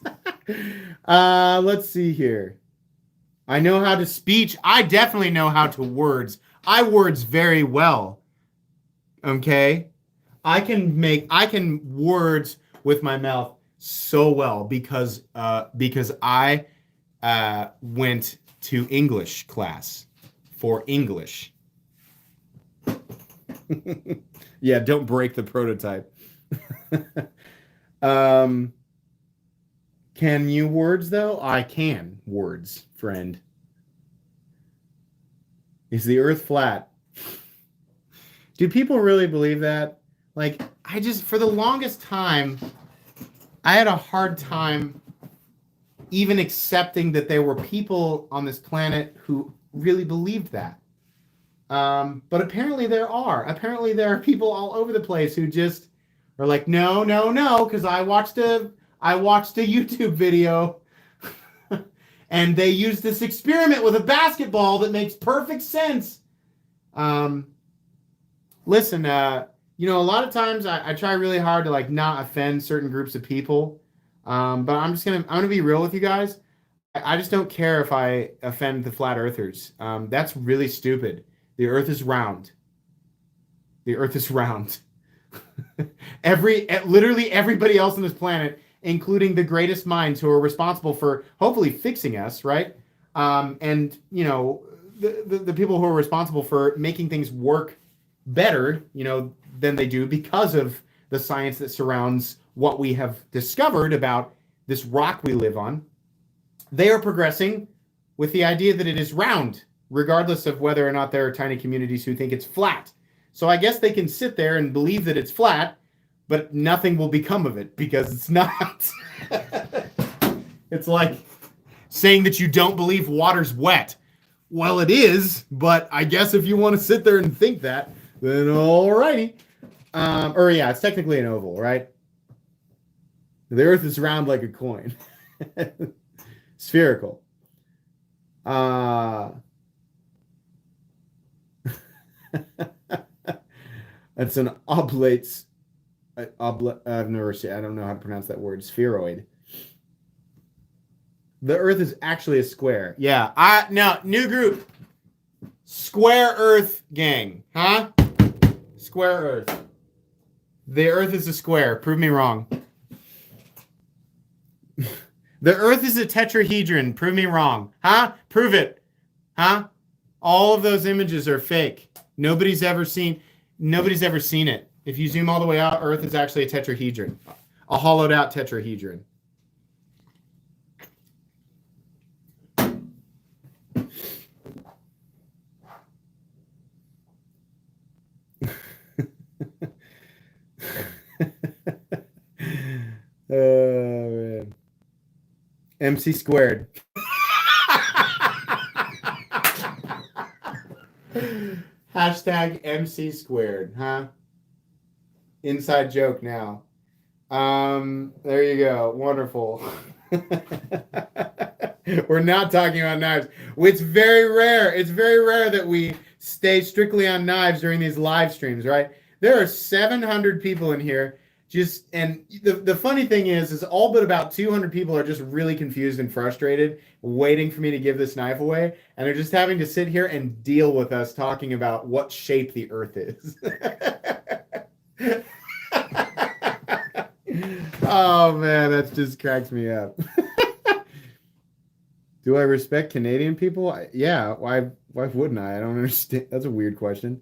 Let's see here. I know how to speech. I definitely know how to words. I words very well. Okay? I can words with my mouth so well because I went to English class for English. Yeah, don't break the prototype. Can you words though? I can words, friend. Is the earth flat? Do people really believe that? Like, for the longest time, I had a hard time even accepting that there were people on this planet who really believed that. But apparently there are. Apparently there are people all over the place who just are like, no, no, no, because I watched a YouTube video and they used this experiment with a basketball that makes perfect sense. Listen, a lot of times I try really hard to like not offend certain groups of people. But I'm gonna be real with you guys. I just don't care if I offend the flat earthers. That's really stupid. The earth is round. The earth is round. Literally everybody else on this planet, including the greatest minds who are responsible for hopefully fixing us, right? And the people who are responsible for making things work better, than they do because of the science that surrounds what we have discovered about this rock we live on. They are progressing with the idea that it is round, regardless of whether or not there are tiny communities who think it's flat. So I guess they can sit there and believe that it's flat, but nothing will become of it because it's not. It's like saying that you don't believe water's wet. Well, it is, but I guess if you want to sit there and think that, then alrighty. It's technically an oval, right? The earth is round like a coin. Spherical. It's an oblate. I've never seen. I don't know how to pronounce that word. Spheroid. The Earth is actually a square. Yeah. New group. Square Earth gang. Huh? Square Earth. The Earth is a square. Prove me wrong. The Earth is a tetrahedron. Prove me wrong. Huh? Prove it. Huh? All of those images are fake. Nobody's ever seen it. If you zoom all the way out, Earth is actually a tetrahedron. A hollowed out tetrahedron. Oh, man. MC squared. Hashtag MC squared, huh? Inside joke now. There you go. Wonderful. We're not talking about knives. It's very rare. It's very rare that we stay strictly on knives during these live streams, right? There are 700 people in here. And the funny thing is all but about 200 people are just really confused and frustrated, waiting for me to give this knife away, and they're just having to sit here and deal with us talking about what shape the earth is. Oh man, that just cracks me up. Do I respect Canadian people? Yeah, why wouldn't I? I don't understand. That's a weird question.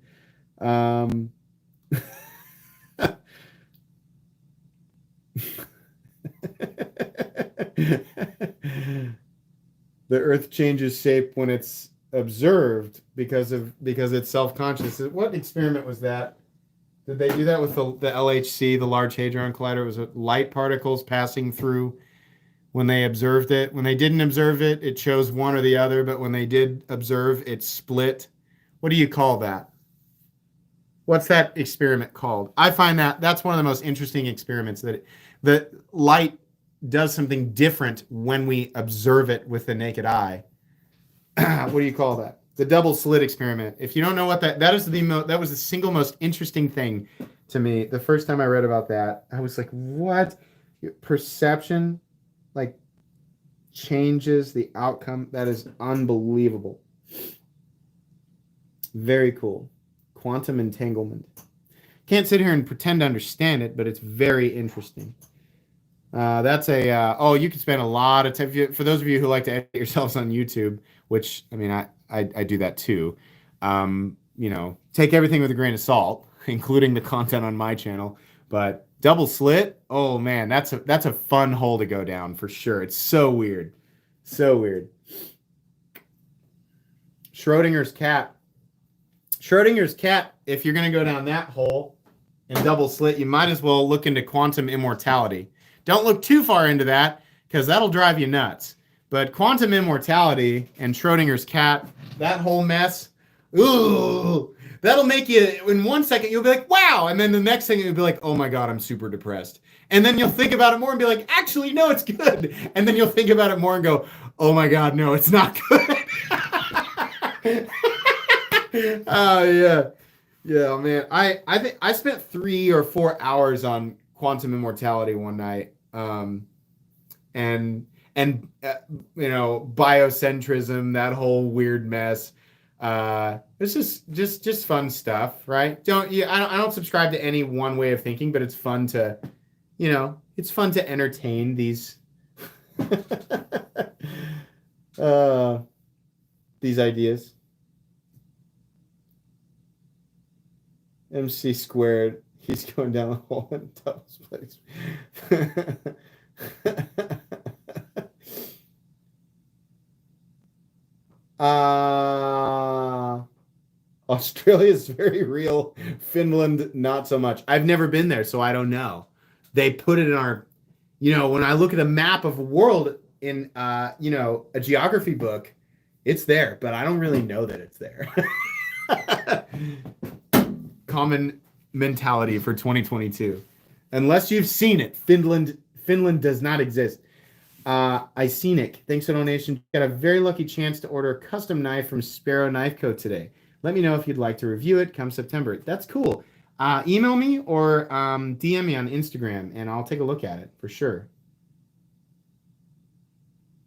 The earth changes shape when it's observed because it's self-conscious. What experiment was that? Did they do that with the LHC, the Large Hadron Collider? Was it light particles passing through when they observed it? When they didn't observe it, it chose one or the other, but when they did observe, it split. What do you call that? What's that experiment called? I find that's one of the most interesting experiments, that the light does something different when we observe it with the naked eye. What do you call that? The double slit experiment. If you don't know what that was the single most interesting thing to me. The first time I read about that, I was like, what? Perception like changes the outcome. That is unbelievable. Very cool. Quantum entanglement. Can't sit here and pretend to understand it, but it's very interesting. That's you can spend a lot of time. For those of you who like to edit yourselves on YouTube, which, I mean, I do that too. Take everything with a grain of salt, including the content on my channel. But double slit, oh man, that's a fun hole to go down for sure. It's so weird. So weird. Schrodinger's cat, if you're going to go down that hole and double slit, you might as well look into quantum immortality. Don't look too far into that, because that'll drive you nuts. But quantum immortality and Schrodinger's cat, that whole mess, ooh, that'll make you, in 1 second, you'll be like, wow. And then the next thing, you'll be like, oh my God, I'm super depressed. And then you'll think about it more and be like, actually, no, it's good. And then you'll think about it more and go, oh my God, no, it's not good. Oh, yeah. Yeah, man. I think I spent 3 or 4 hours on quantum immortality one night. Biocentrism, that whole weird mess. It's just fun stuff, right? I don't subscribe to any one way of thinking, but it's fun to, entertain these these ideas. MC squared. He's going down the hole in Tubbs place. Australia is very real. Finland, not so much. I've never been there, so I don't know. They put it in our, when I look at a map of the world in, a geography book, it's there, but I don't really know that it's there. Common mentality for 2022. Unless you've seen it, Finland does not exist. Icenic, thanks for the donation. Got a very lucky chance to order a custom knife from Sparrow Knife Co. today. Let me know if you'd like to review it come September. That's cool. Email me or DM me on Instagram, and I'll take a look at it for sure.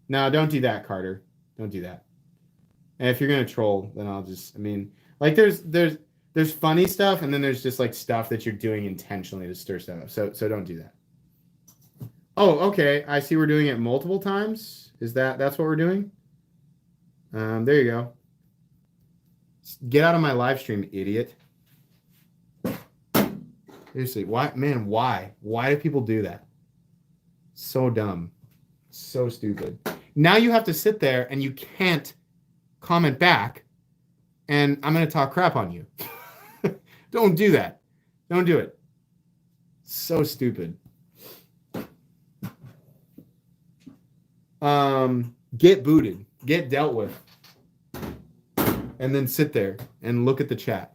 No, don't do that, Carter. Don't do that. And if you're gonna troll, then I'll just, there's funny stuff, and then there's just like stuff that you're doing intentionally to stir stuff up. So don't do that. Oh, okay. I see we're doing it multiple times. That's what we're doing? There you go. Get out of my live stream, idiot. Seriously, why? Man, why? Why do people do that? So dumb. So stupid. Now you have to sit there and you can't comment back, and I'm going to talk crap on you. Don't do that. Don't do it. So stupid. Get booted. Get dealt with. and then sit there and look at the chat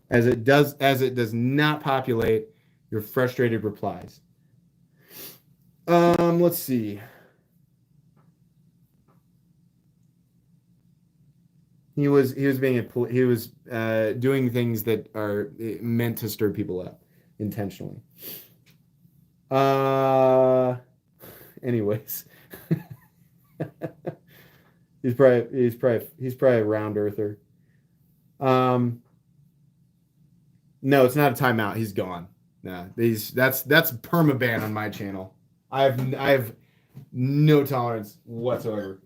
as it does not populate your frustrated replies. Let's see. He was doing things that are meant to stir people up intentionally. Anyways. he's probably a round earther. No, it's not a timeout. He's gone. Nah, that's permaban on my channel. I have no tolerance whatsoever.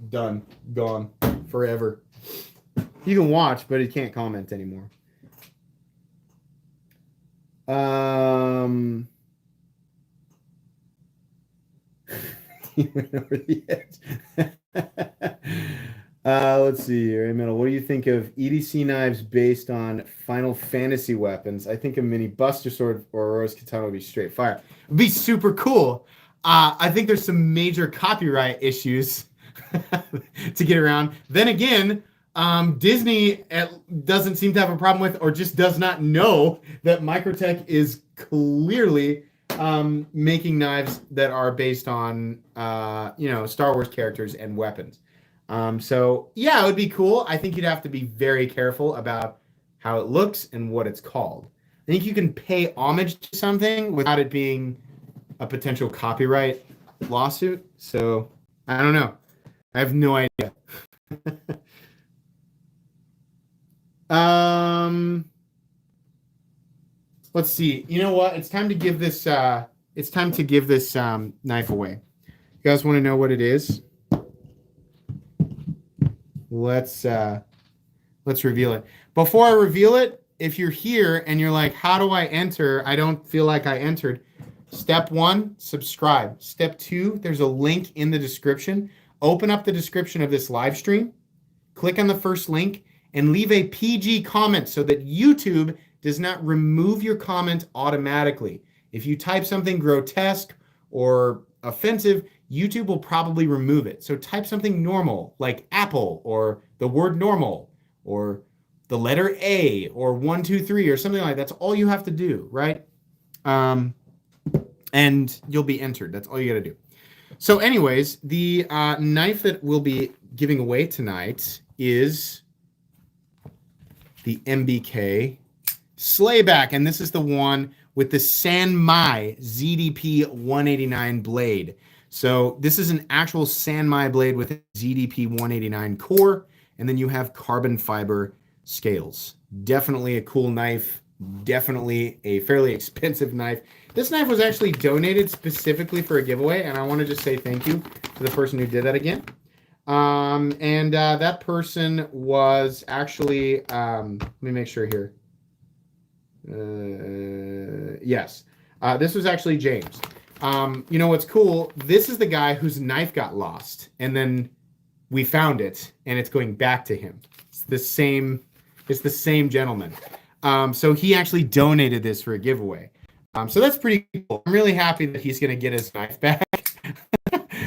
Done. Gone. Forever. You can watch, but he can't comment anymore. He went over the edge. Let's see here. Middle. What do you think of EDC knives based on Final Fantasy weapons? I think a mini Buster Sword or Aurora's Katana would be straight fire. It'd be super cool. I think there's some major copyright issues to get around. Then again, Disney doesn't seem to have a problem with, or just does not know, that Microtech is clearly making knives that are based on Star Wars characters and weapons. So yeah, it would be cool. I think you'd have to be very careful about how it looks and what it's called. I think you can pay homage to something without it being a potential copyright lawsuit. So I don't know. I have no idea. Let's see. You know what? It's time to give this knife away. You guys want to know what it is? Let's reveal it. Before I reveal it, if you're here and you're like, how do I enter? I don't feel like I entered. Step 1, subscribe. Step 2, there's a link in the description. Open up the description of this live stream. Click on the first link and leave a PG comment so that YouTube does not remove your comment automatically. If you type something grotesque or offensive, YouTube will probably remove it. So type something normal, like apple, or the word normal, or the letter A, or 1, 2, 3, or something like that. That's all you have to do, right? And you'll be entered. That's all you got to do. So anyways, the knife that we'll be giving away tonight is the MBK Slayback, and this is the one with the Sanmai ZDP 189 blade. So this is an actual Sanmai blade with a ZDP 189 core, and then you have carbon fiber scales. Definitely a cool knife. Definitely a fairly expensive knife. This knife was actually donated specifically for a giveaway, and I want to just say thank you to the person who did that again. That person was actually, let me make sure here. Yes. This was actually James. You know what's cool? This is the guy whose knife got lost, and then we found it, and it's going back to him. It's the same gentleman. So he actually donated this for a giveaway. So that's pretty cool. I'm really happy that he's going to get his knife back.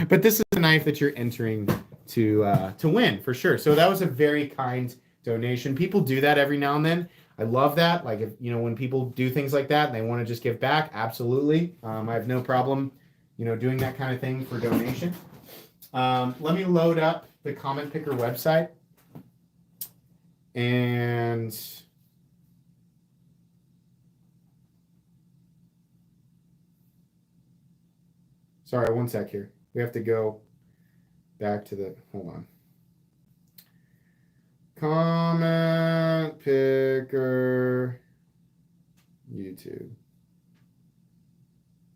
But this is the knife that you're entering to win for sure. So that was a very kind donation. People do that every now and then. I love that. Like, if when people do things like that and they want to just give back, absolutely. I have no problem, doing that kind of thing for donation. Let me load up the Comment Picker website. And sorry, one sec here. We have to go back to hold on. Comment Picker YouTube.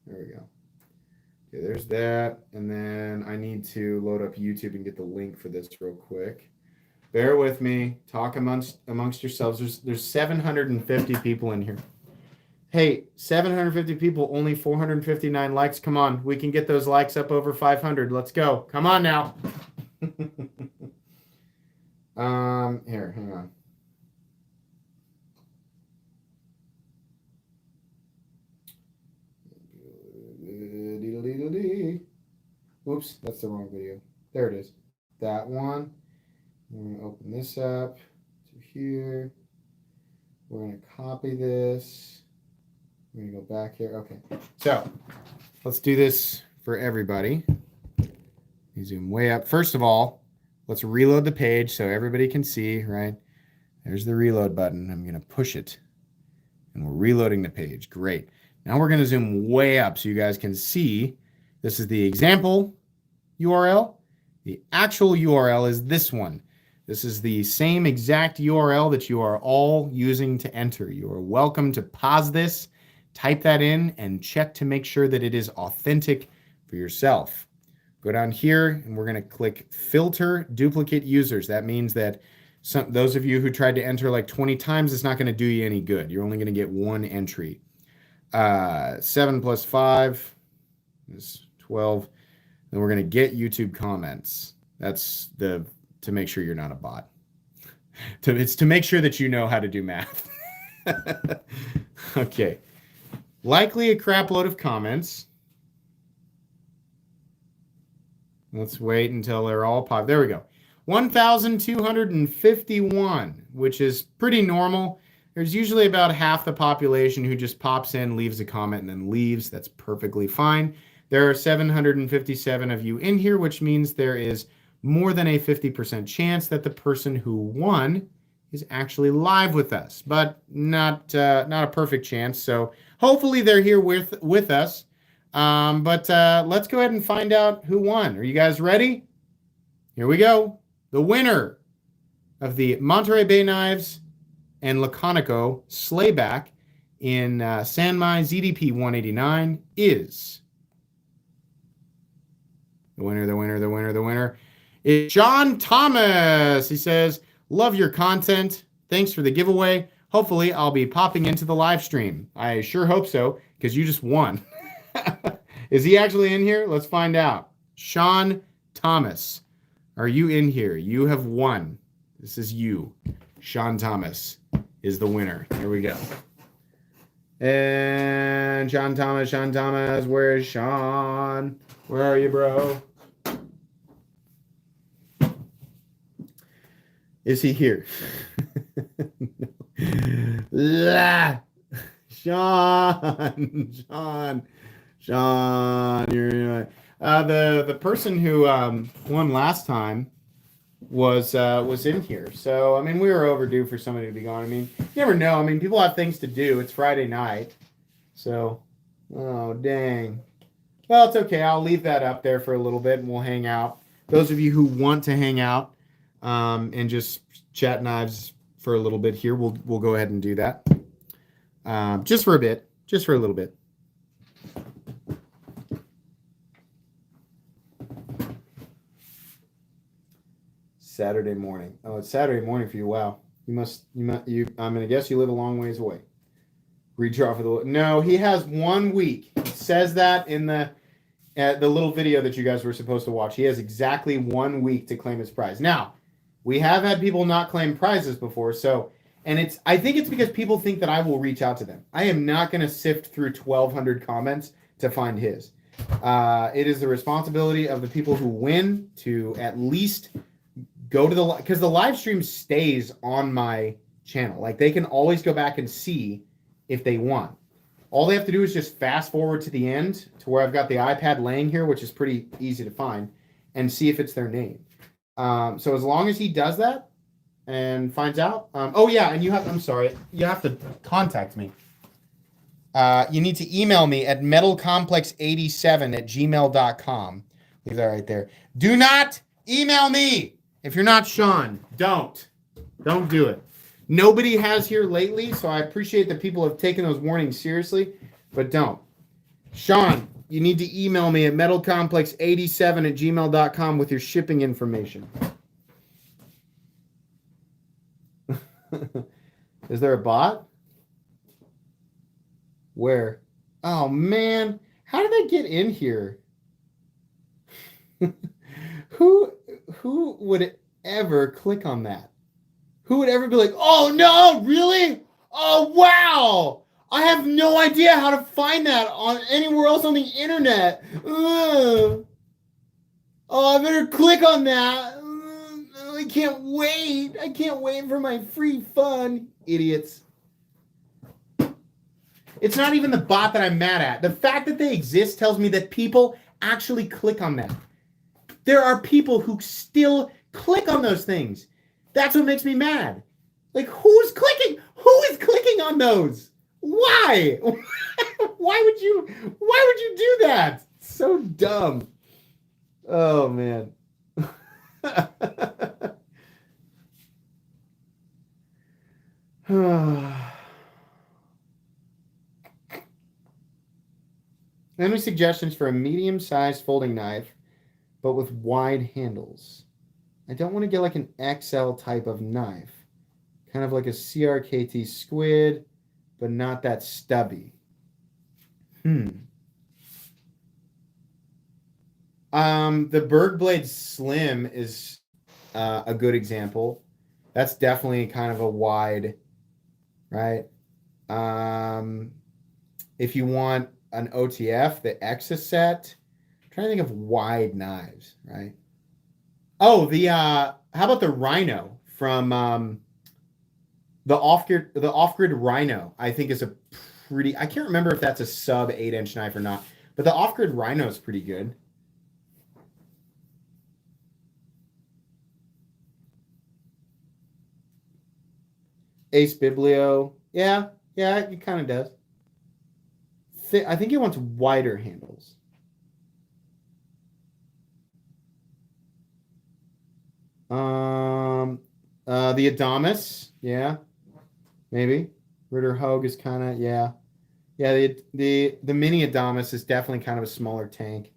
There we go. Okay, there's that. And then I need to load up YouTube and get the link for this real quick. Bear with me. Talk amongst yourselves. There's 750 people in here. Hey, 750 people, only 459 likes. Come on, we can get those likes up over 500. Let's go. Come on now. Here, hang on. Oops, that's the wrong video. There it is. That one. We're going to open this up to here. We're going to copy this. We're going to go back here. Okay. So let's do this for everybody. You zoom way up. First of all, let's reload the page so everybody can see, right? There's the reload button. I'm going to push it. And we're reloading the page. Great. Now we're going to zoom way up so you guys can see. This is the example URL. The actual URL is this one. This is the same exact URL that you are all using to enter. You are welcome to pause this, type that in, and check to make sure that it is authentic for yourself. Go down here, and we're going to click Filter Duplicate Users. That means that those of you who tried to enter like 20 times, it's not going to do you any good. You're only going to get one entry. 7 plus 5 is 12. Then we're going to get YouTube comments. That's to make sure you're not a bot. It's to make sure that you know how to do math. Okay. Likely a crap load of comments. Let's wait until they're all popped. There we go. 1,251, which is pretty normal. There's usually about half the population who just pops in, leaves a comment, and then leaves. That's perfectly fine. There are 757 of you in here, which means there is more than a 50% chance that the person who won is actually live with us, but not a perfect chance. So hopefully they're here with us. But let's go ahead and find out who won. Are you guys ready? Here we go. The winner of the Monterey Bay Knives and Laconico Slayback in Sanmai ZDP 189 is the winner is John Thomas. He says, love your content. Thanks for the giveaway. Hopefully I'll be popping into the live stream. I sure hope so, because you just won. Is he actually in here? Let's find out. Sean Thomas, are you in here? You have won. This is you. Sean Thomas is the winner. Here we go. And Sean Thomas, where is Sean? Where are you, bro? Is he here? Sean, you're the person who won last time was in here. So I mean, we were overdue for somebody to be gone. I mean, you never know. I mean, people have things to do. It's Friday night, so oh dang. Well, it's okay. I'll leave that up there for a little bit, and we'll hang out. Those of you who want to hang out and just chat knives for a little bit here, we'll go ahead and do that. Just for a bit, just for a little bit. Saturday morning. Oh, it's Saturday morning for you. Wow. I'm gonna guess you live a long ways away. Redraw for the no. He has 1 week. It says that in the little video that you guys were supposed to watch. He has exactly 1 week to claim his prize. Now, we have had people not claim prizes before, so I think it's because people think that I will reach out to them. I am not going to sift through 1,200 comments to find his. It is the responsibility of the people who win to at least go to because the live stream stays on my channel. Like, they can always go back and see if they won. All they have to do is just fast forward to the end to where I've got the iPad laying here, which is pretty easy to find, and see if it's their name. So as long as he does that and finds out, oh yeah, and you have to contact me. You need to email me at metalcomplex87@gmail.com. Leave that right there. Do not email me if you're not Sean. Don't do it. Nobody has here lately, so I appreciate that people have taken those warnings seriously, but don't. Sean, you need to email me at metalcomplex87@gmail.com with your shipping information. Is there a bot? Where? Oh, man. How did I get in here? Who would ever click on that? Who would ever be like, oh, no, really? Oh, wow. I have no idea how to find that on anywhere else on the internet. Ugh. Oh, I better click on that. I can't wait. I can't wait for my free fun. Idiots. It's not even the bot that I'm mad at. The fact that they exist tells me that people actually click on them. There are people who still click on those things. That's what makes me mad. Like, who's clicking? Who is clicking on those? Why? Why would you do that? It's so dumb. Oh, man. Any suggestions for a medium-sized folding knife, but with wide handles? I don't want to get like an XL type of knife. Kind of like a CRKT squid, but not that stubby. The Berg Blade Slim is a good example. That's definitely kind of a wide, right? If you want an OTF, the Exocet, I'm trying to think of wide knives, right? Oh, how about the Rhino from the off-grid Rhino? I think is a pretty. I can't remember if that's a sub 8-inch knife or not, but the off-grid Rhino is pretty good. Ace Biblio, yeah, it kind of does. I think it wants wider handles. The Adamas, yeah, maybe. Ritter Hogue is kind of, yeah. The mini Adamas is definitely kind of a smaller tank.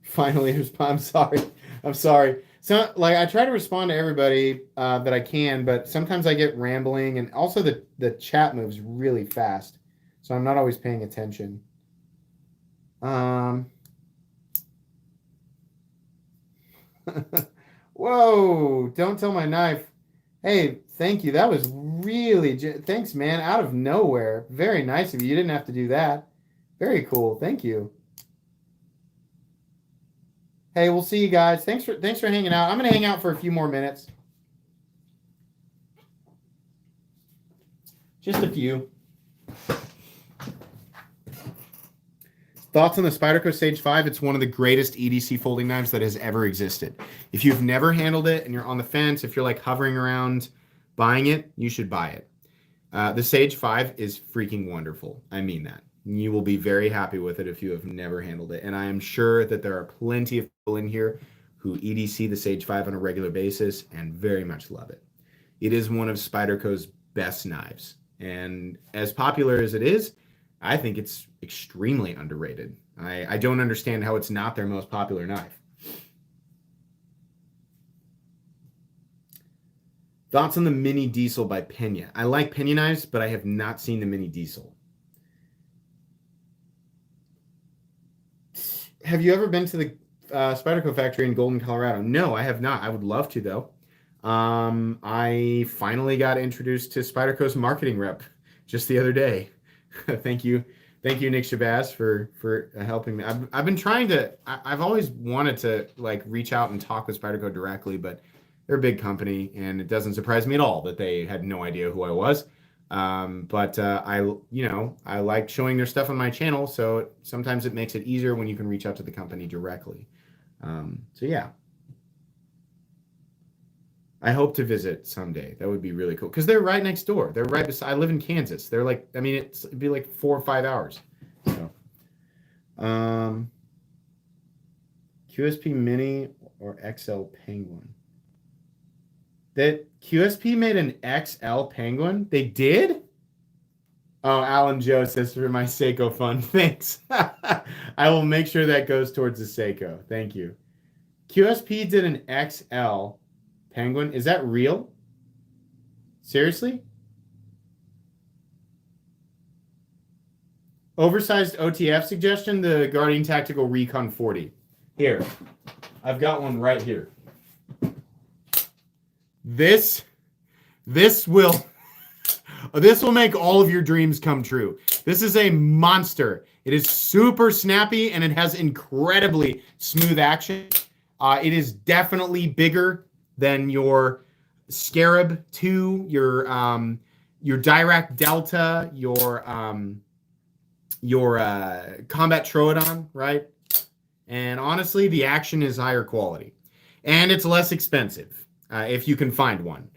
Finally, I'm sorry. So, like, I try to respond to everybody that I can, but sometimes I get rambling, and also the chat moves really fast, so I'm not always paying attention. Whoa! Don't tell my knife. Hey, thank you. That was really thanks, man. Out of nowhere, very nice of you. You didn't have to do that. Very cool. Thank you. Hey, we'll see you guys. Thanks for hanging out. I'm going to hang out for a few more minutes. Just a few. Thoughts on the Spyderco Sage 5? It's one of the greatest EDC folding knives that has ever existed. If you've never handled it and you're on the fence, if you're like hovering around buying it, you should buy it. The Sage 5 is freaking wonderful. I mean that. You will be very happy with it if you have never handled it. And I am sure that there are plenty of people in here who EDC the Sage 5 on a regular basis and very much love it. It is one of Spyderco's best knives. And as popular as it is, I think it's extremely underrated. I don't understand how it's not their most popular knife. Thoughts on the Mini Diesel by Pena? I like Pena knives, but I have not seen the Mini Diesel. Have you ever been to the Spyderco factory in Golden, Colorado? No, I have not. I would love to, though. I finally got introduced to Spyderco's marketing rep just the other day. Thank you, Nick Shabazz, for helping me. I've been trying to. I've always wanted to like reach out and talk with Spyderco directly, but they're a big company, and it doesn't surprise me at all that they had no idea who I was. But I like showing their stuff on my channel, so sometimes it makes it easier when you can reach out to the company directly. So yeah, I hope to visit someday. That would be really cool because they're right next door. They're right beside. I live in Kansas. They're like, I mean, it'd be like 4 or 5 hours. So, QSP Mini or XL Penguin? That QSP made an XL Penguin? They did? Oh, Alan Joe says for my Seiko fund. Thanks. I will make sure that goes towards the Seiko. Thank you. QSP did an XL Penguin. Is that real? Seriously? Oversized OTF suggestion, the Guardian Tactical Recon 40. Here. I've got one right here. This will make all of your dreams come true. This is a monster. It is super snappy and it has incredibly smooth action. It is definitely bigger than your Scarab 2, your Dirac Delta, your Combat Troodon, right? And honestly, the action is higher quality. And it's less expensive, if you can find one.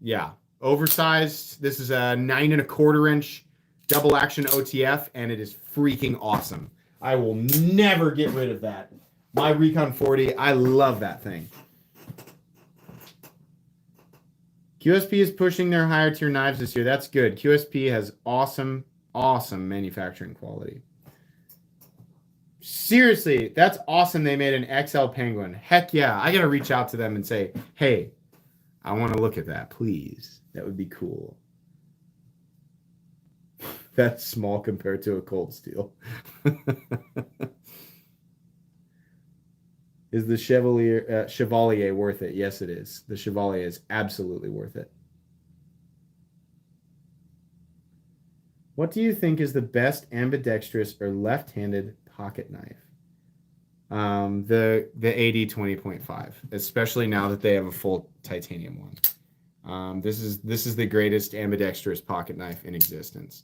Yeah. Oversized. This is a 9.25-inch double action OTF, and it is freaking awesome. I will never get rid of that. My Recon 40, I love that thing. QSP is pushing their higher tier knives this year. That's good. QSP has awesome manufacturing quality. Seriously, that's awesome. They made an XL Penguin. Heck yeah. I got to reach out to them and say, hey, I want to look at that, please. That would be cool. That's small compared to a Cold Steel. Is the Chevalier worth it? Yes, it is. The Chevalier is absolutely worth it. What do you think is the best ambidextrous or left-handed pocket knife? The AD 20.5, especially now that they have a full titanium one. This is the greatest ambidextrous pocket knife in existence.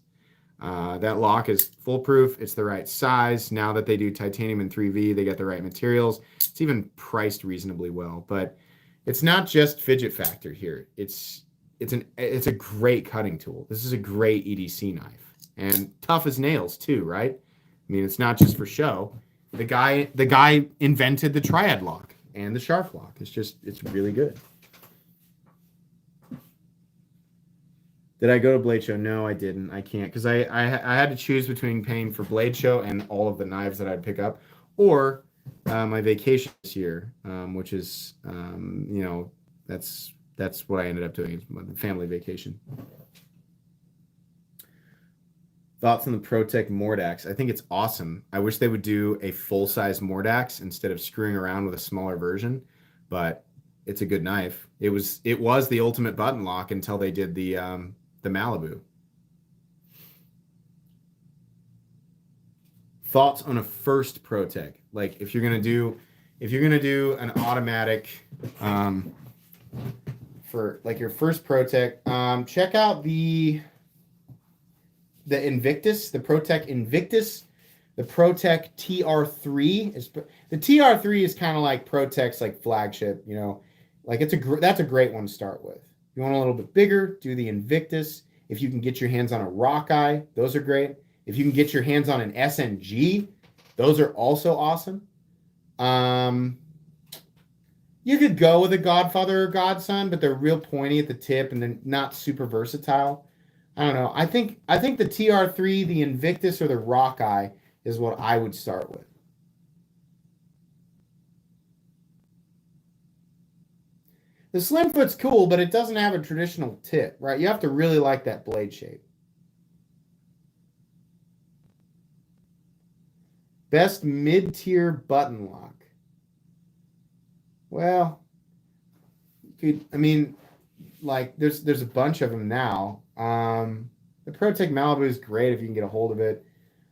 That lock is foolproof. It's the right size. Now that they do titanium and 3V, they get the right materials. It's even priced reasonably well. But it's not just fidget factor here. It's a great cutting tool. This is a great EDC knife, and tough as nails too, right? I mean, it's not just for show. The guy invented the triad lock and the sharp lock. It's really good. Did I go to Blade Show? No, I didn't. I can't, because I had to choose between paying for Blade Show and all of the knives that I'd pick up, or my vacation this year, which is that's what I ended up doing. It's my family vacation. Thoughts on the ProTech Mordax? I think it's awesome. I wish they would do a full-size Mordax instead of screwing around with a smaller version, but it's a good knife. It was the ultimate button lock until they did the Malibu. Thoughts on a first ProTech? Like if you're gonna do an automatic for like your first ProTech, check out the Invictus, the ProTech Invictus, the ProTech TR3 is the TR3 is kind of like ProTech's like flagship, like that's a great one to start with. If you want a little bit bigger, do the Invictus. If you can get your hands on a Rockeye, those are great. If you can get your hands on an SNG, those are also awesome. You could go with a Godfather or Godson, but they're real pointy at the tip and then not super versatile. I don't know. I think the TR3, the Invictus, or the Rockeye is what I would start with. The Slimfoot's cool, but it doesn't have a traditional tip, right? You have to really like that blade shape. Best mid-tier button lock. Well, there's a bunch of them now. The ProTech Malibu is great if you can get a hold of it.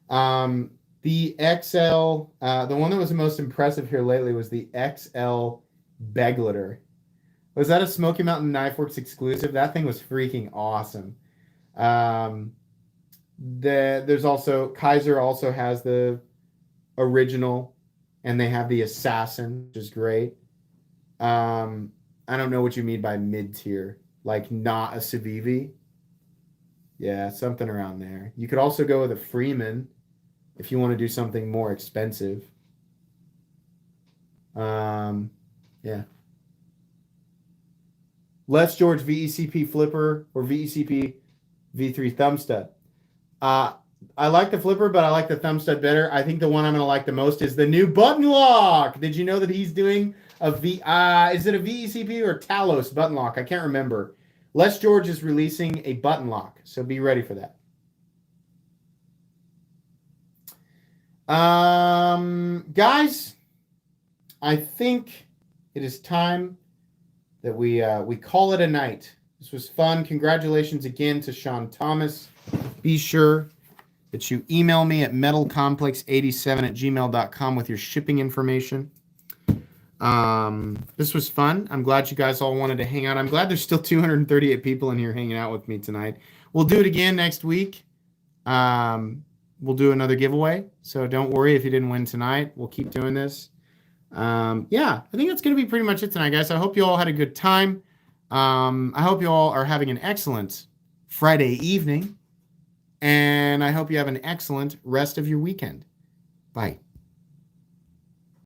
The XL, the one that was the most impressive here lately was the XL Begleter. Was that a Smoky Mountain Knife Works exclusive? That thing was freaking awesome. There's also Kaiser also has the original, and they have the Assassin, which is great. I don't know what you mean by mid-tier, like not a Civivi. Yeah, something around there. You could also go with a Freeman if you want to do something more expensive. Yeah. Les George VECP Flipper or VECP V3 Thumb Stud. I like the Flipper, but I like the Thumb Stud better. I think the one I'm going to like the most is the new button lock. Did you know that he's doing is it a VECP or Talos button lock? I can't remember. Les George is releasing a button lock, so be ready for that. Guys, I think it is time that we call it a night. This was fun. Congratulations again to Sean Thomas. Be sure that you email me at metalcomplex87@gmail.com with your shipping information. This was fun. I'm glad you guys all wanted to hang out. I'm glad there's still 238 people in here hanging out with me tonight. We'll do it again next week. We'll do another giveaway. So don't worry if you didn't win tonight. We'll keep doing this. Yeah, I think that's going to be pretty much it tonight, guys. I hope you all had a good time. I hope you all are having an excellent Friday evening. And I hope you have an excellent rest of your weekend. Bye.